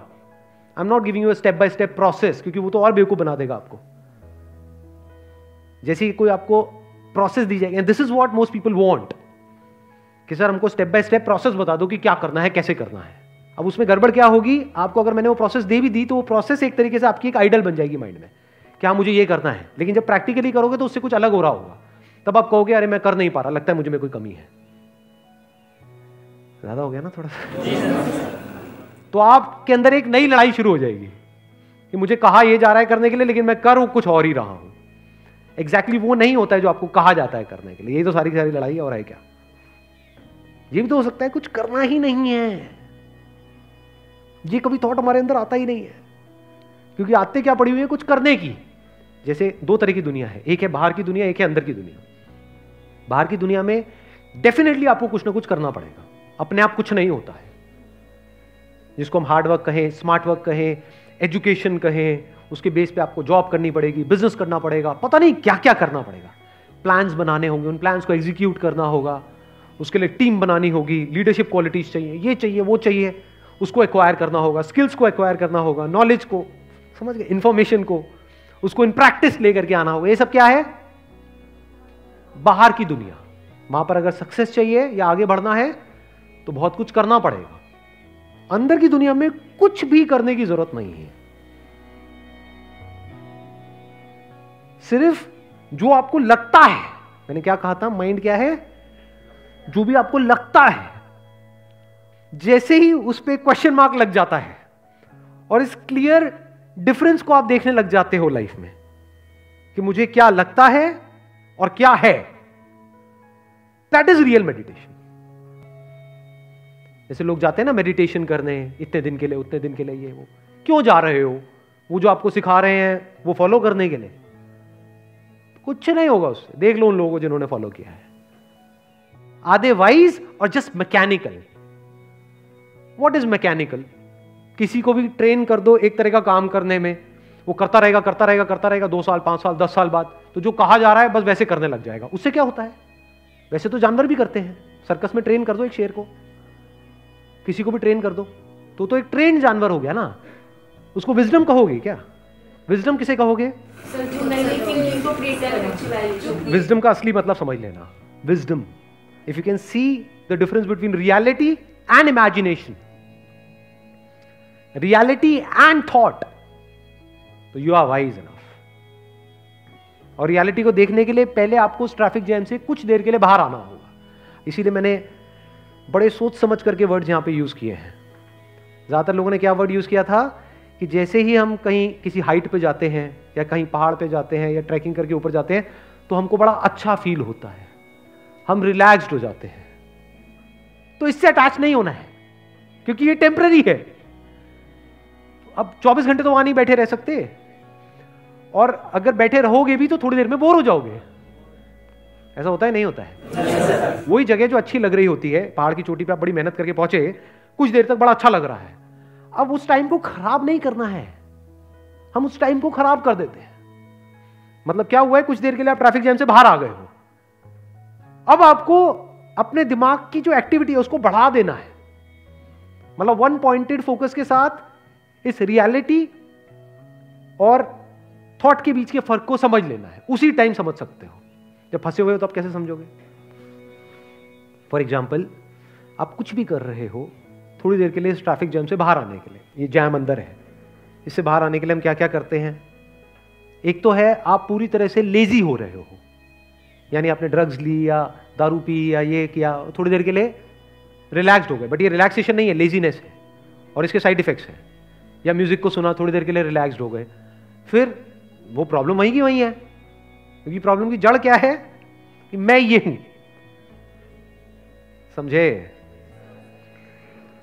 am not giving you a step by step process, क्योंकि वो तो और बेवकूफ बना देगा आपको। जैसे ही कोई आपको प्रोसेस दी जाएगी, this is what most people want, कि सर हमको स्टेप बाय स्टेप प्रोसेस बता दो कि क्या करना है, कैसे करना है। अब उसमें गड़बड़ क्या होगी? आपको अगर मैंने वो प्रोसेस दे भी दी तो वो प्रोसेस एक तरीके से आपकी एक आइडल बन जाएगी माइंड में, क्या मुझे ये करना है। लेकिन जब प्रैक्टिकली करोगे तो उससे कुछ अलग हो रहा होगा, तब आप कहोगे अरे मैं कर नहीं पा रहा, लगता है मुझे में कोई कमी है। ज्यादा हो गया ना थोड़ा सा? तो आपके अंदर एक नई लड़ाई शुरू हो जाएगी कि मुझे कहा यह जा रहा है करने के लिए, लेकिन मैं कर कुछ और ही रहा हूं। एग्जैक्टली वो नहीं होता है जो आपको कहा जाता है करने के लिए। ये तो सारी सारी लड़ाई है, और है क्या? ये भी तो हो सकता है कुछ करना ही नहीं है, ये कभी थॉट हमारे अंदर आता ही नहीं है, क्योंकि आते क्या पड़ी हुई है कुछ करने की। जैसे 2 तरह की दुनिया है, एक है बाहर की दुनिया, एक है अंदर की दुनिया। बाहर की दुनिया में डेफिनेटली आपको कुछ ना कुछ करना पड़ेगा, अपने आप कुछ नहीं होता है। जिसको हम हार्ड वर्क कहें, स्मार्ट वर्क कहें, एजुकेशन कहें, उसके बेस पे आपको जॉब करनी पड़ेगी, बिजनेस करना पड़ेगा, पता नहीं क्या क्या करना पड़ेगा। प्लान्स बनाने होंगे, उन प्लान्स को एग्जीक्यूट करना होगा, उसके लिए टीम बनानी होगी, लीडरशिप क्वालिटीज चाहिए, ये चाहिए वो चाहिए, उसको एक्वायर करना होगा, स्किल्स को एक्वायर करना होगा, नॉलेज को, समझ गए, इंफॉर्मेशन को, उसको इन प्रैक्टिस लेकर के आना होगा। ये सब क्या है? बाहर की दुनिया। वहां पर अगर सक्सेस चाहिए या आगे बढ़ना है तो बहुत कुछ करना पड़ेगा। अंदर की दुनिया में कुछ भी करने की जरूरत नहीं है, सिर्फ जो आपको लगता है। मैंने क्या कहा था? माइंड क्या है? जो भी आपको लगता है, जैसे ही उस पर क्वेश्चन मार्क लग जाता है और इस क्लियर डिफरेंस को आप देखने लग जाते हो लाइफ में कि मुझे क्या लगता है और क्या है, दैट इज रियल मेडिटेशन। जैसे लोग जाते हैं ना मेडिटेशन करने, इतने दिन के लिए, उतने दिन के लिए, ये वो क्यों जा रहे हो? वो जो आपको सिखा रहे हैं वो फॉलो करने के लिए? कुछ नहीं होगा उससे। देख लो उन लोगों को जिन्होंने फॉलो किया है, आधे वाइज और just mechanical. What is mechanical? किसी को भी ट्रेन कर दो एक तरह का काम करने में, वो करता रहेगा करता रहेगा करता रहेगा, 2 साल 5 साल 10 साल बाद तो जो कहा जा रहा है बस वैसे करने लग जाएगा। उससे क्या होता है? वैसे तो जानवर भी करते हैं। सर्कस में ट्रेन कर दो एक शेर को, किसी को भी ट्रेन कर दो तो एक ट्रेन जानवर हो गया ना। उसको विजडम कहोगे क्या? विजडम किसे कहोगे? विजडम का असली मतलब समझ लेना। Wisdom, if you can see the difference between reality and imagination, reality and thought, तो यू आर वाइज इनफ। और रियलिटी को देखने के लिए पहले आपको उस ट्रैफिक जैम से कुछ देर के लिए बाहर आना होगा। इसीलिए मैंने बड़े सोच समझ करके वर्ड्स यहां पे यूज किए हैं। ज्यादातर लोगों ने क्या वर्ड यूज किया था कि जैसे ही हम कहीं किसी हाइट पे जाते हैं या कहीं पहाड़ पे जाते हैं या ट्रैकिंग करके ऊपर जाते हैं तो हमको बड़ा अच्छा फील होता है, हम रिलैक्स्ड हो जाते हैं। तो इससे अटैच नहीं होना है क्योंकि ये टेम्पररी है। अब 24 घंटे तो वहां नहीं बैठे रह सकते, और अगर बैठे रहोगे भी तो थोड़ी देर में बोर हो जाओगे। ऐसा होता है नहीं होता है? वही जगह जो अच्छी लग रही होती है, पहाड़ की चोटी पे आप बड़ी मेहनत करके पहुंचे, कुछ देर तक बड़ा अच्छा लग रहा है, अब उस टाइम को खराब नहीं करना है, हम उस टाइम को खराब कर देते हैं। मतलब क्या हुआ है, कुछ देर के लिए आप ट्रैफिक जैम से बाहर आ गए हो, अब आपको अपने दिमाग की जो एक्टिविटी है उसको बढ़ा देना है। मतलब वन पॉइंटेड फोकस के साथ इस रियलिटी और थॉट के बीच के फर्क को समझ लेना है। उसी टाइम समझ सकते हो। जब फंसे हुए हो तो आप कैसे समझोगे? फॉर एग्जाम्पल, आप कुछ भी कर रहे हो, थोड़ी देर के लिए इस ट्रैफिक जैम से बाहर आने के लिए, ये जैम अंदर है, इससे बाहर आने के लिए हम क्या क्या करते हैं? एक तो है आप पूरी तरह से लेजी हो रहे हो, यानी आपने ड्रग्स ली या दारू पी या ये किया, थोड़ी देर के लिए रिलैक्स्ड हो गए, बट ये रिलैक्सेशन नहीं है, लेजीनेस है और इसके साइड इफेक्ट्स हैं। या म्यूजिक को सुना, थोड़ी देर के लिए रिलैक्स्ड हो गए, फिर वो प्रॉब्लम वहीं की वहीं है, क्योंकि प्रॉब्लम की जड़ क्या है कि मैं ये हूं। समझे?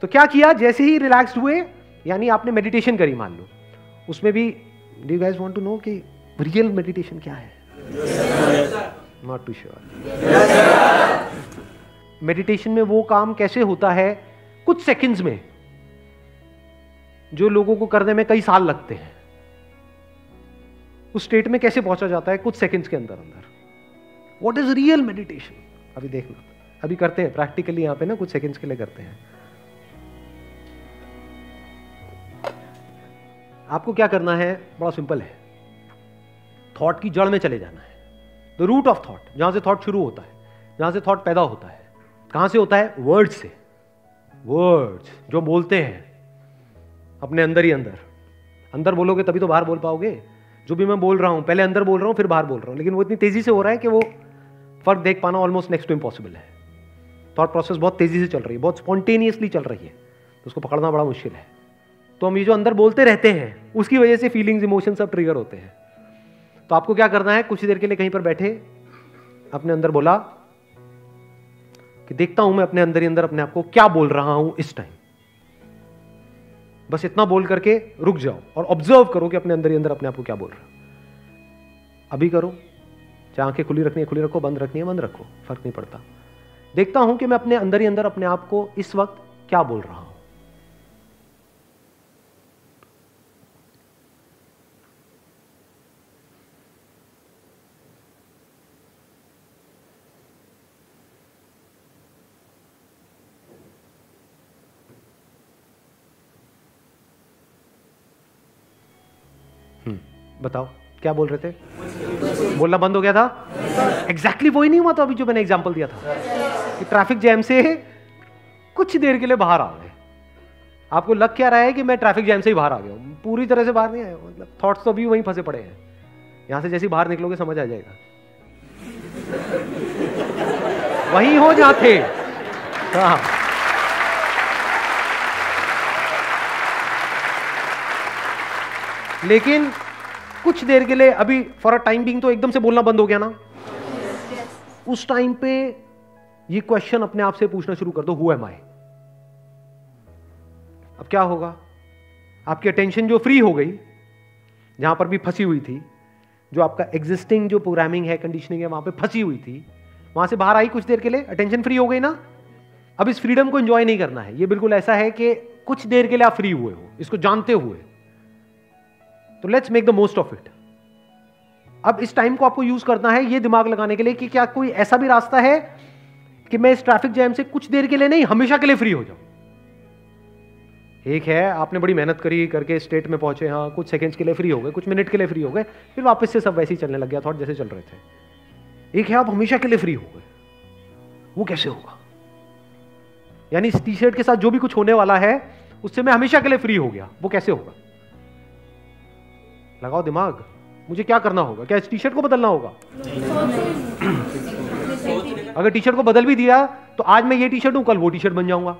तो क्या किया, जैसे ही रिलैक्स्ड हुए, यानी आपने मेडिटेशन करी मान लो, उसमें भी do you guys want to know कि रियल मेडिटेशन क्या है? Not to sure. मेडिटेशन में वो काम कैसे होता है कुछ सेकंड्स में, जो लोगों को करने में कई साल लगते हैं, उस स्टेट में कैसे पहुंचा जाता है कुछ सेकंड्स के अंदर अंदर। What is real meditation? अभी देखना, अभी करते हैं प्रैक्टिकली यहां पे ना, कुछ सेकंड्स के लिए करते हैं। आपको क्या करना है, बड़ा सिंपल है, थॉट की जड़ में चले जाना है, द रूट ऑफ थॉट, जहां से थॉट शुरू होता है, जहां से थॉट पैदा होता है। कहां से होता है? वर्ड्स से। वर्ड्स जो बोलते हैं अपने अंदर ही अंदर, अंदर बोलोगे तभी तो बाहर बोल पाओगे। जो भी मैं बोल रहा हूं, पहले अंदर बोल रहा हूं फिर बाहर बोल रहा हूं, लेकिन वो इतनी तेजी से हो रहा है कि वो फर्क देख पाना ऑलमोस्ट नेक्स्ट टू इम्पॉसिबल है। थॉट प्रोसेस बहुत तेजी से चल रही है, बहुत स्पॉन्टेनियसली चल रही है, तो उसको पकड़ना बड़ा मुश्किल है। तो हम ये जो अंदर बोलते रहते हैं उसकी वजह से फीलिंग्स, इमोशन सब ट्रिगर होते हैं। तो आपको क्या करना है, कुछ देर के लिए कहीं पर बैठे, अपने अंदर बोला कि देखता हूं मैं अपने अंदर ही अंदर अपने आप को क्या बोल रहा हूं इस टाइम। बस इतना बोल करके रुक जाओ और ऑब्जर्व करो कि अपने अंदर ही अंदर अपने आप को क्या बोल रहा है। अभी करो, चाहे आंखें खुली रखनी है खुली रखो, बंद रखनी है बंद रखो, फर्क नहीं पड़ता। देखता हूं कि मैं अपने अंदर ही अंदर अपने आप को इस वक्त क्या बोल रहा हूं। बताओ क्या बोल रहे थे? बोलना बंद हो गया था? एग्जैक्टली वही नहीं हुआ तो अभी जो मैंने एग्जांपल दिया था कि ट्रैफिक जैम से कुछ देर के लिए बाहर आ गए। आपको लग क्या रहा है कि मैं ट्रैफिक जैम से ही बाहर आ गया हूं? पूरी तरह से बाहर नहीं आया, मतलब थॉट्स तो अभी वहीं फंसे पड़े हैं। यहां से जैसे बाहर निकलोगे समझ आ जाएगा, वहीं हो जहां थे। हाँ, लेकिन कुछ देर के लिए अभी फॉर अ टाइम बीइंग तो एकदम से बोलना बंद हो गया ना। उस टाइम पे ये क्वेश्चन अपने आप से पूछना शुरू कर दो, हु एम आई। अब क्या होगा, आपकी अटेंशन जो फ्री हो गई, जहां पर भी फंसी हुई थी, जो आपका एग्जिस्टिंग जो प्रोग्रामिंग है, कंडीशनिंग है, वहां पे फंसी हुई थी, वहां से बाहर आई कुछ देर के लिए, अटेंशन फ्री हो गई ना। अब इस फ्रीडम को एंजॉय नहीं करना है, ये बिल्कुल ऐसा है कि कुछ देर के लिए आप फ्री हुए हो, इसको जानते हुए, तो let's make the most of it. अब इस टाइम को आपको यूज करना है ये दिमाग लगाने के लिए कि क्या कोई ऐसा भी रास्ता है कि मैं इस ट्रैफिक जैम से कुछ देर के लिए नहीं, हमेशा के लिए फ्री हो जाऊं। एक है आपने बड़ी मेहनत करी करके स्टेट में पहुंचे, हाँ कुछ सेकंड्स के लिए फ्री हो गए, कुछ मिनट के लिए फ्री हो गए, फिर वापस से सब वैसे ही चलने लग गया, थॉट जैसे चल रहे थे। एक है आप हमेशा के लिए फ्री हो गए, वो कैसे होगा? यानी इस टी शर्ट के साथ जो भी कुछ होने वाला है उससे मैं हमेशा के लिए फ्री हो गया, वो कैसे होगा? लगाओ दिमाग, मुझे क्या करना होगा? क्या इस टी शर्ट को बदलना होगा? अगर टी शर्ट को बदल भी दिया तो आज मैं ये टी शर्ट हूं, कल वो टी शर्ट बन जाऊंगा।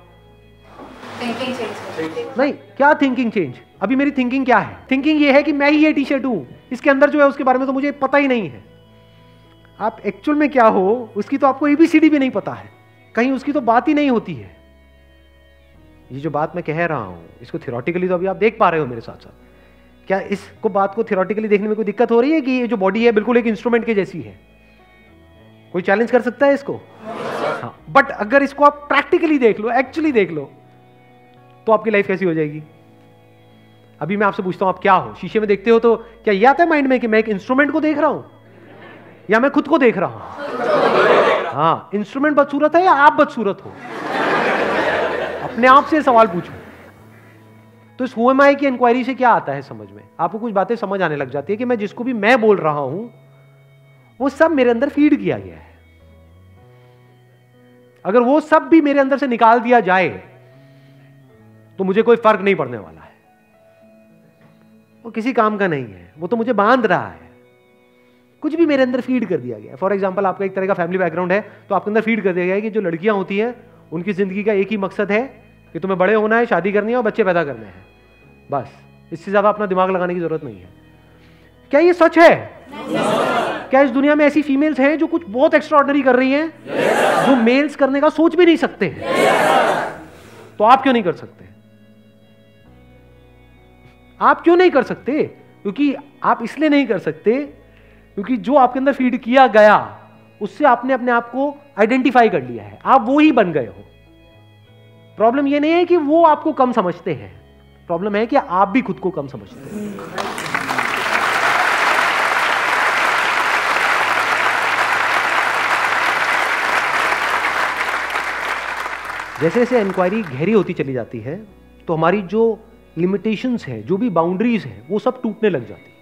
नहीं, क्या थिंकिंग चेंज? अभी मेरी थिंकिंग क्या है? थिंकिंग ये है कि मैं ही ये टी शर्ट हूं, इसके अंदर जो है उसके बारे में तो मुझे पता ही नहीं है। आप एक्चुअल में क्या हो उसकी तो आपको एबीसीडी भी नहीं पता है, कहीं उसकी तो बात ही नहीं होती है। ये जो बात मैं कह रहा हूं इसको थियोरेटिकली तो अभी आप देख पा रहे हो मेरे साथ साथ। क्या इसको बात को थियोरेटिकली देखने में कोई दिक्कत हो रही है कि ये जो बॉडी है बिल्कुल एक इंस्ट्रूमेंट के जैसी है? कोई चैलेंज कर सकता है इसको? हाँ, बट अगर इसको आप प्रैक्टिकली देख लो, एक्चुअली देख लो, तो आपकी लाइफ कैसी हो जाएगी? अभी मैं आपसे पूछता हूं आप क्या हो? शीशे में देखते हो तो क्या ये आता है माइंड में कि मैं एक इंस्ट्रूमेंट को देख रहा हूं या मैं खुद को देख रहा हूं? हाँ, इंस्ट्रूमेंट बदसूरत है या आप बदसूरत हो? अपने आप से सवाल पूछो। तो इस हु एम आई की इंक्वायरी से क्या आता है समझ में? आपको कुछ बातें समझ आने लग जाती है कि मैं जिसको भी मैं बोल रहा हूं वो सब मेरे अंदर फीड किया गया है। अगर वो सब भी मेरे अंदर से निकाल दिया जाए तो मुझे कोई फर्क नहीं पड़ने वाला है, वो किसी काम का नहीं है, वो तो मुझे बांध रहा है। कुछ भी मेरे अंदर फीड कर दिया गया है। फॉर एग्जाम्पल, आपका एक तरह का फैमिली बैकग्राउंड है तो आपके अंदर फीड कर दिया गया है कि जो लड़कियां होती हैं उनकी जिंदगी का एक ही मकसद है कि तुम्हें बड़े होना है, शादी करनी है और बच्चे पैदा करने हैं, बस। इससे ज्यादा अपना दिमाग लगाने की जरूरत नहीं है। क्या ये सच है? क्या इस दुनिया में ऐसी फीमेल्स हैं जो कुछ बहुत एक्स्ट्राऑर्डिनरी कर रही हैं, जो मेल्स करने का सोच भी नहीं सकते हैं? तो आप क्यों नहीं कर सकते? आप क्यों नहीं कर सकते? क्योंकि आप इसलिए नहीं कर सकते क्योंकि जो आपके अंदर फीड किया गया उससे आपने अपने आप को आइडेंटिफाई कर लिया है, आप वो ही बन गए हो। प्रॉब्लम ये नहीं है कि वो आपको कम समझते हैं, प्रॉब्लम है कि आप भी खुद को कम समझते हैं। जैसे जैसे इंक्वायरी गहरी होती चली जाती है तो हमारी जो लिमिटेशंस है, जो भी बाउंड्रीज है, वो सब टूटने लग जाती है।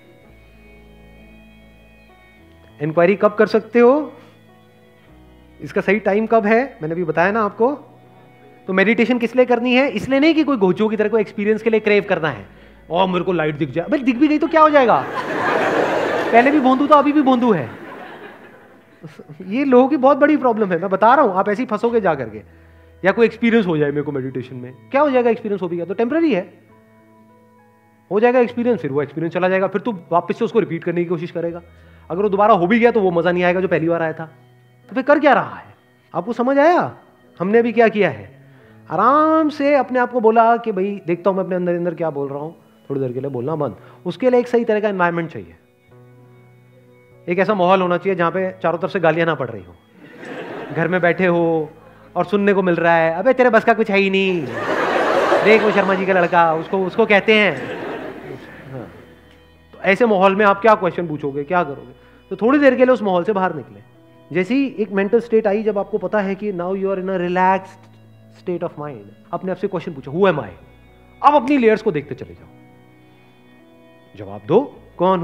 इंक्वायरी कब कर सकते हो, इसका सही टाइम कब है, मैंने अभी बताया ना आपको। तो मेडिटेशन किस लिए करनी है? इसलिए नहीं कि कोई गोजो की तरह कोई एक्सपीरियंस के लिए क्रेव करना है और मेरे को लाइट दिख जाए। भाई दिख भी गई तो क्या हो जाएगा? पहले भी भोंदू था, अभी भी भोंदू है। ये लोगों की बहुत बड़ी प्रॉब्लम है, मैं बता रहा हूं। आप ऐसे ही फंसोगे जा करके, या कोई एक्सपीरियंस हो जाए मेरे को मेडिटेशन में, क्या हो जाएगा? एक्सपीरियंस हो भी गया तो टेम्पररी है, हो जाएगा एक्सपीरियंस, फिर वो एक्सपीरियंस चला जाएगा, फिर तू वापस से उसको रिपीट करने की कोशिश करेगा। अगर वो दोबारा हो भी गया तो वो मजा नहीं आएगा जो पहली बार आया था। तो फिर कर क्या रहा है? आपको समझ आया? हमने अभी क्या किया है, आराम से अपने आप को बोला कि भाई देखता हूं मैं अपने अंदर अंदर क्या बोल रहा हूं, थोड़ी देर के लिए बोलना बंद। उसके लिए एक सही तरह का एनवायरनमेंट चाहिए, एक ऐसा माहौल होना चाहिए जहां पे चारों तरफ से गालियां ना पड़ रही हो, घर में बैठे हो और सुनने को मिल रहा है अबे तेरे बस का कुछ है ही नहीं, देख वो शर्मा जी का लड़का, उसको कहते हैं। हाँ। तो ऐसे माहौल में आप क्या क्वेश्चन पूछोगे, क्या करोगे? तो थोड़ी देर के लिए उस माहौल से बाहर निकले। जैसी एक मेंटल स्टेट आई जब आपको पता है कि now you are in a relaxed state of mind, अपने आप से क्वेश्चन पूछो, हु एम आई? अब अपनी लेयर्स को देखते चले जाओ, जवाब दो, कौन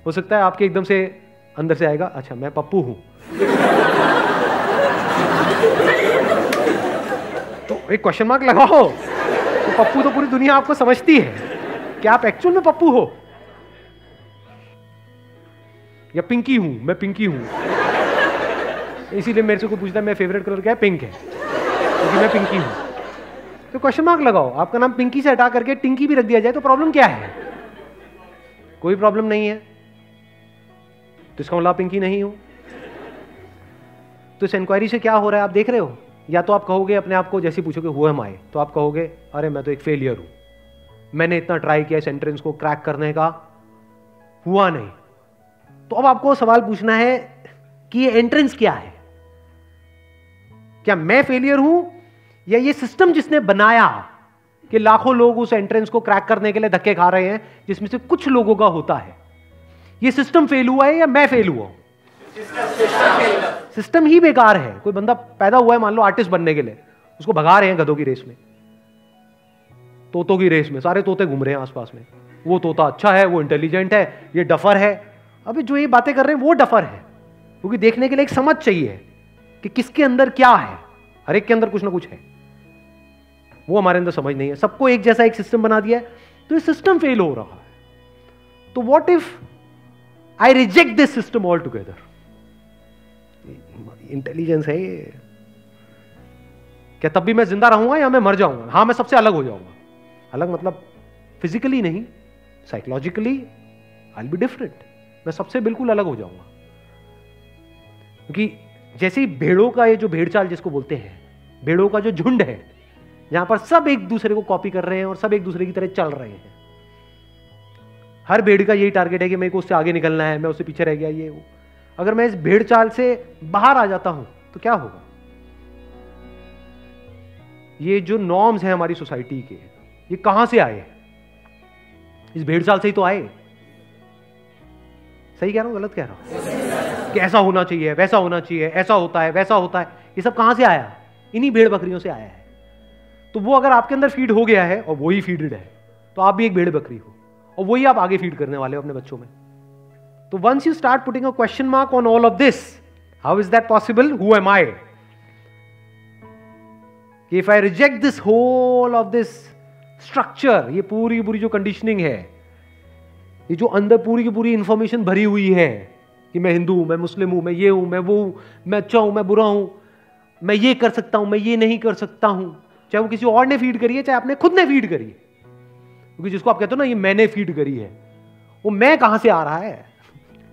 हो सकता है आपके एकदम से अंदर से आएगा, अच्छा मैं पप्पू हूं। तो एक क्वेश्चन मार्क लगाओ, तो पप्पू तो पूरी दुनिया आपको समझती है, क्या आप एक्चुअल में पप्पू हो? या पिंकी हूं, मैं पिंकी हूं, इसीलिए मेरे से कोई पूछता है मेरा फेवरेट कलर क्या है, पिंक है, क्योंकि मैं पिंकी हूं। तो क्वेश्चन मार्क लगाओ, आपका नाम पिंकी से हटा करके टिंकी भी रख दिया जाए तो प्रॉब्लम क्या है? कोई प्रॉब्लम नहीं है, तो इसका मतलब पिंकी नहीं हो। तो इस इंक्वायरी से क्या हो रहा है आप देख रहे हो? या तो आप कहोगे अपने आप को, जैसे पूछोगे हु एम आई, तो आप कहोगे अरे मैं तो एक फेलियर हूं, मैंने इतना ट्राई किया इस एंट्रेंस को क्रैक करने का, हुआ नहीं। तो अब आपको सवाल पूछना है कि ये एंट्रेंस क्या है? क्या मैं फेलियर हूं या ये सिस्टम जिसने बनाया कि लाखों लोग उस एंट्रेंस को क्रैक करने के लिए धक्के खा रहे हैं, जिसमें से कुछ लोगों का होता है, ये सिस्टम फेल हुआ है या मैं फेल हुआ? सिस्टम ही बेकार है। कोई बंदा पैदा हुआ है मान लो आर्टिस्ट बनने के लिए, उसको भगा रहे हैं गधों की रेस में, तोतों की रेस में, सारे तोते घूम रहे हैं आसपास में, वो तोता अच्छा है, वो इंटेलिजेंट है, ये डफर है। अभी जो ये बातें कर रहे हैं वो डफर है, क्योंकि देखने के लिए एक समझ चाहिए कि किसके अंदर क्या है। हर एक के अंदर कुछ ना कुछ है। वो हमारे अंदर समझ नहीं है। सबको एक जैसा एक सिस्टम बना दिया है, तो ये सिस्टम फेल हो रहा है। तो what if I reject this system all together? Intelligence है ये। क्या तब भी मैं जिंदा रहूंगा या मैं मर जाऊंगा? हाँ, मैं सबसे अलग हो जाऊंगा। अलग मतलब फिजिकली नहीं, psychologically I will be different. मैं सबसे बिल्कुल अलग हो जाऊंगा। क्योंकि जैसे ही भेड़ों का ये जो भेड़चाल जिसको बोलते हैं, भेड़ों का जो झुंड है, जहां पर सब एक दूसरे को कॉपी कर रहे हैं और सब एक दूसरे की तरह चल रहे हैं। हर भेड़ का यही टारगेट है कि मेरे को उससे आगे निकलना है, मैं उससे पीछे रह गया, ये वो। अगर मैं इस भेड़चाल से बाहर आ जाता हूं तो क्या होगा? ये जो नॉर्म्स हैं हमारी सोसाइटी के, ये कहां से आए? इस भेड़चाल से ही तो आए। सही कह रहा हूं, गलत कह रहा हूं? कि ऐसा होना चाहिए, वैसा होना चाहिए, ऐसा होता है, वैसा होता है, ये सब कहां से आया? इन्हीं भेड़ बकरियों से आया है। तो वो अगर आपके अंदर फीड हो गया है और वही फीडेड है, तो आप भी एक भेड़ बकरी हो और वही आप आगे फीड करने वाले हो अपने बच्चों में। तो once you start putting a question mark on all of this, how is that possible? Who am I? If I reject this whole of this structure, ये पूरी पूरी जो कंडीशनिंग है, ये जो अंदर पूरी की पूरी इंफॉर्मेशन भरी हुई है कि मैं हिंदू हूं, मैं मुस्लिम हूं, मैं ये हूं, मैं वो हूं, मैं अच्छा हूं, मैं बुरा हूं, मैं ये कर सकता हूं, मैं ये नहीं कर सकता हूं, चाहे वो किसी और ने फीड करी है, चाहे आपने खुद ने फीड करी है। क्योंकि जिसको आप कहते हो ना ये मैंने फीड करी है, वो मैं कहां से आ रहा है?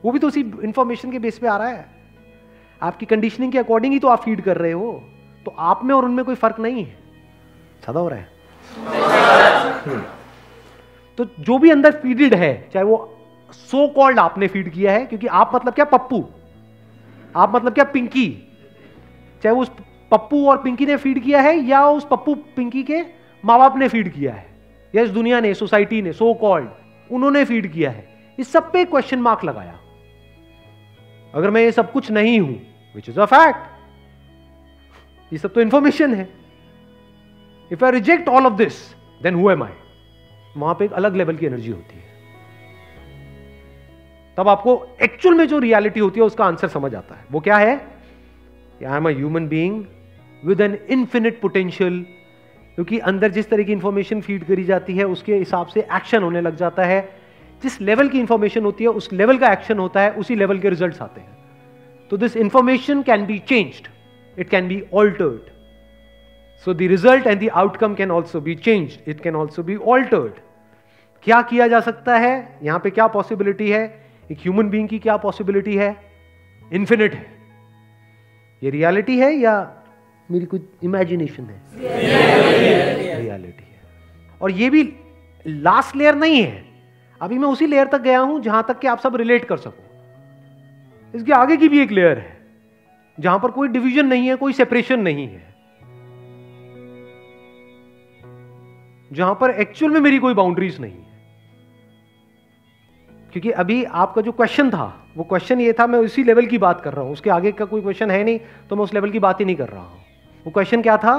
वो भी तो उसी इंफॉर्मेशन के बेस पे आ रहा है। आपकी कंडीशनिंग के अकॉर्डिंग ही तो आप फीड कर रहे हो। तो आप में और उनमें कोई फर्क नहीं है। ज्यादा हो रहा है? तो जो भी अंदर फीडेड है, चाहे वो सो कॉल्ड आपने फीड किया है, क्योंकि आप मतलब क्या पप्पू, आप मतलब क्या पिंकी, चाहे वो उस पप्पू और पिंकी ने फीड किया है या उस पप्पू पिंकी के माँ बाप ने फीड किया है या इस दुनिया ने, सोसाइटी ने, सो कॉल्ड उन्होंने फीड किया है, इस सब पे क्वेश्चन मार्क लगाया। अगर मैं ये सब कुछ नहीं हूं, विच इज अ फैक्ट, ये सब तो इंफॉर्मेशन है। If I reject all of this, then who am I? वहां पे एक अलग लेवल की एनर्जी होती है। तब आपको एक्चुअल में जो रियलिटी होती है उसका आंसर समझ आता है। वो क्या है? I am a human being with an infinite potential. क्योंकि अंदर जिस तरह की इंफॉर्मेशन फीड करी जाती है उसके हिसाब से एक्शन होने लग जाता है। जिस लेवल की इंफॉर्मेशन होती है उस लेवल का एक्शन होता है, उसी लेवल के रिजल्ट्स आते हैं। तो this information can be changed, it can be altered. So the result and the outcome can also be changed. It can also be altered. क्या किया जा सकता है? यहां पे क्या पॉसिबिलिटी है? एक ह्यूमन बीइंग की क्या पॉसिबिलिटी है? इन्फिनिट है। ये रियलिटी है या मेरी कुछ इमेजिनेशन है? रियलिटी है। और ये भी लास्ट लेयर नहीं है। अभी मैं उसी लेयर तक गया हूं जहां तक कि आप सब रिलेट कर सको। इसके आगे की भी एक लेयर है जहां पर कोई डिवीजन नहीं है, कोई सेपरेशन नहीं है, जहां पर एक्चुअल में मेरी कोई बाउंड्रीज नहीं है। क्योंकि अभी आपका जो क्वेश्चन था, वो क्वेश्चन ये था, मैं उसी लेवल की बात कर रहा हूं, उसके आगे का कोई क्वेश्चन है नहीं, तो मैं उस लेवल की बात ही नहीं कर रहा हूं। वो क्वेश्चन क्या था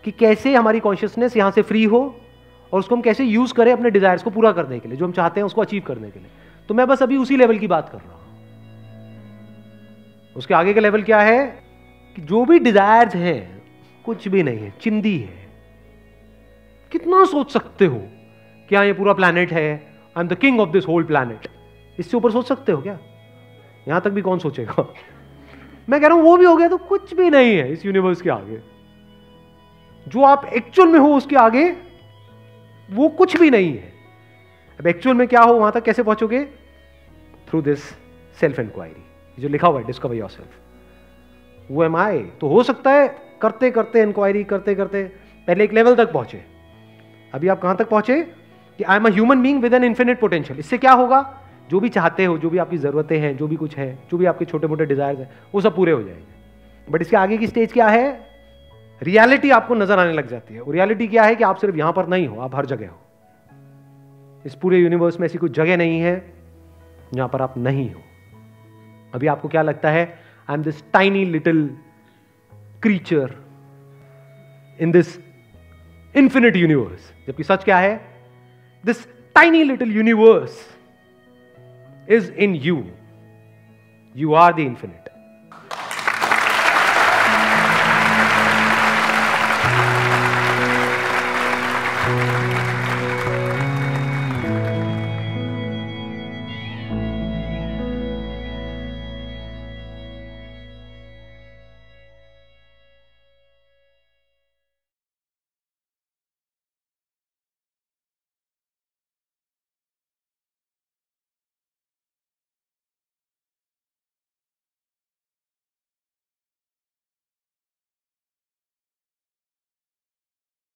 कि कैसे हमारी कॉन्शियसनेस यहां से फ्री हो और उसको हम कैसे यूज करें अपने डिजायर्स को पूरा करने के लिए, जो हम चाहते हैं उसको अचीव करने के लिए। तो मैं बस अभी उसी लेवल की बात कर रहा हूं। उसके आगे का लेवल क्या है कि जो भी डिजायर्स हैं कुछ भी नहीं है, चिंदी है। कितना सोच सकते हो कि हाँ ये पूरा प्लैनेट है, I am the king of this whole planet, इससे ऊपर सोच सकते हो क्या? यहां तक भी कौन सोचेगा? मैं कह रहा हूं वो भी हो गया तो कुछ भी नहीं है इस यूनिवर्स के आगे। जो आप एक्चुअल में हो उसके आगे वो कुछ भी नहीं है। अब एक्चुअल में क्या हो वहां तक कैसे पहुंचोगे? थ्रू दिस सेल्फ इंक्वायरी, जो लिखा हुआ है डिस्कवर योरसेल्फ। हु एम आई? तो हो सकता है करते करते इंक्वायरी करते करते पहले एक लेवल तक पहुंचे। अभी आप कहां तक पहुंचे कि I am a human being with an infinite potential. इससे क्या होगा? जो भी चाहते हो, जो भी आपकी जरूरतें हैं, जो भी कुछ है, जो भी आपके छोटे मोटे डिजायर्स हैं, वो सब पूरे हो जाएंगे। बट इसके आगे की स्टेज क्या है? रियलिटी आपको नजर आने लग जाती है। और रियलिटी क्या है कि आप सिर्फ यहां पर नहीं हो, आप हर जगह हो। इस पूरे यूनिवर्स में ऐसी कोई जगह नहीं है जहां पर आप नहीं हो। अभी आपको क्या लगता है? I am this tiny little creature in this infinite universe. जबकि सच क्या है? This tiny little universe is in you. You are the infinite.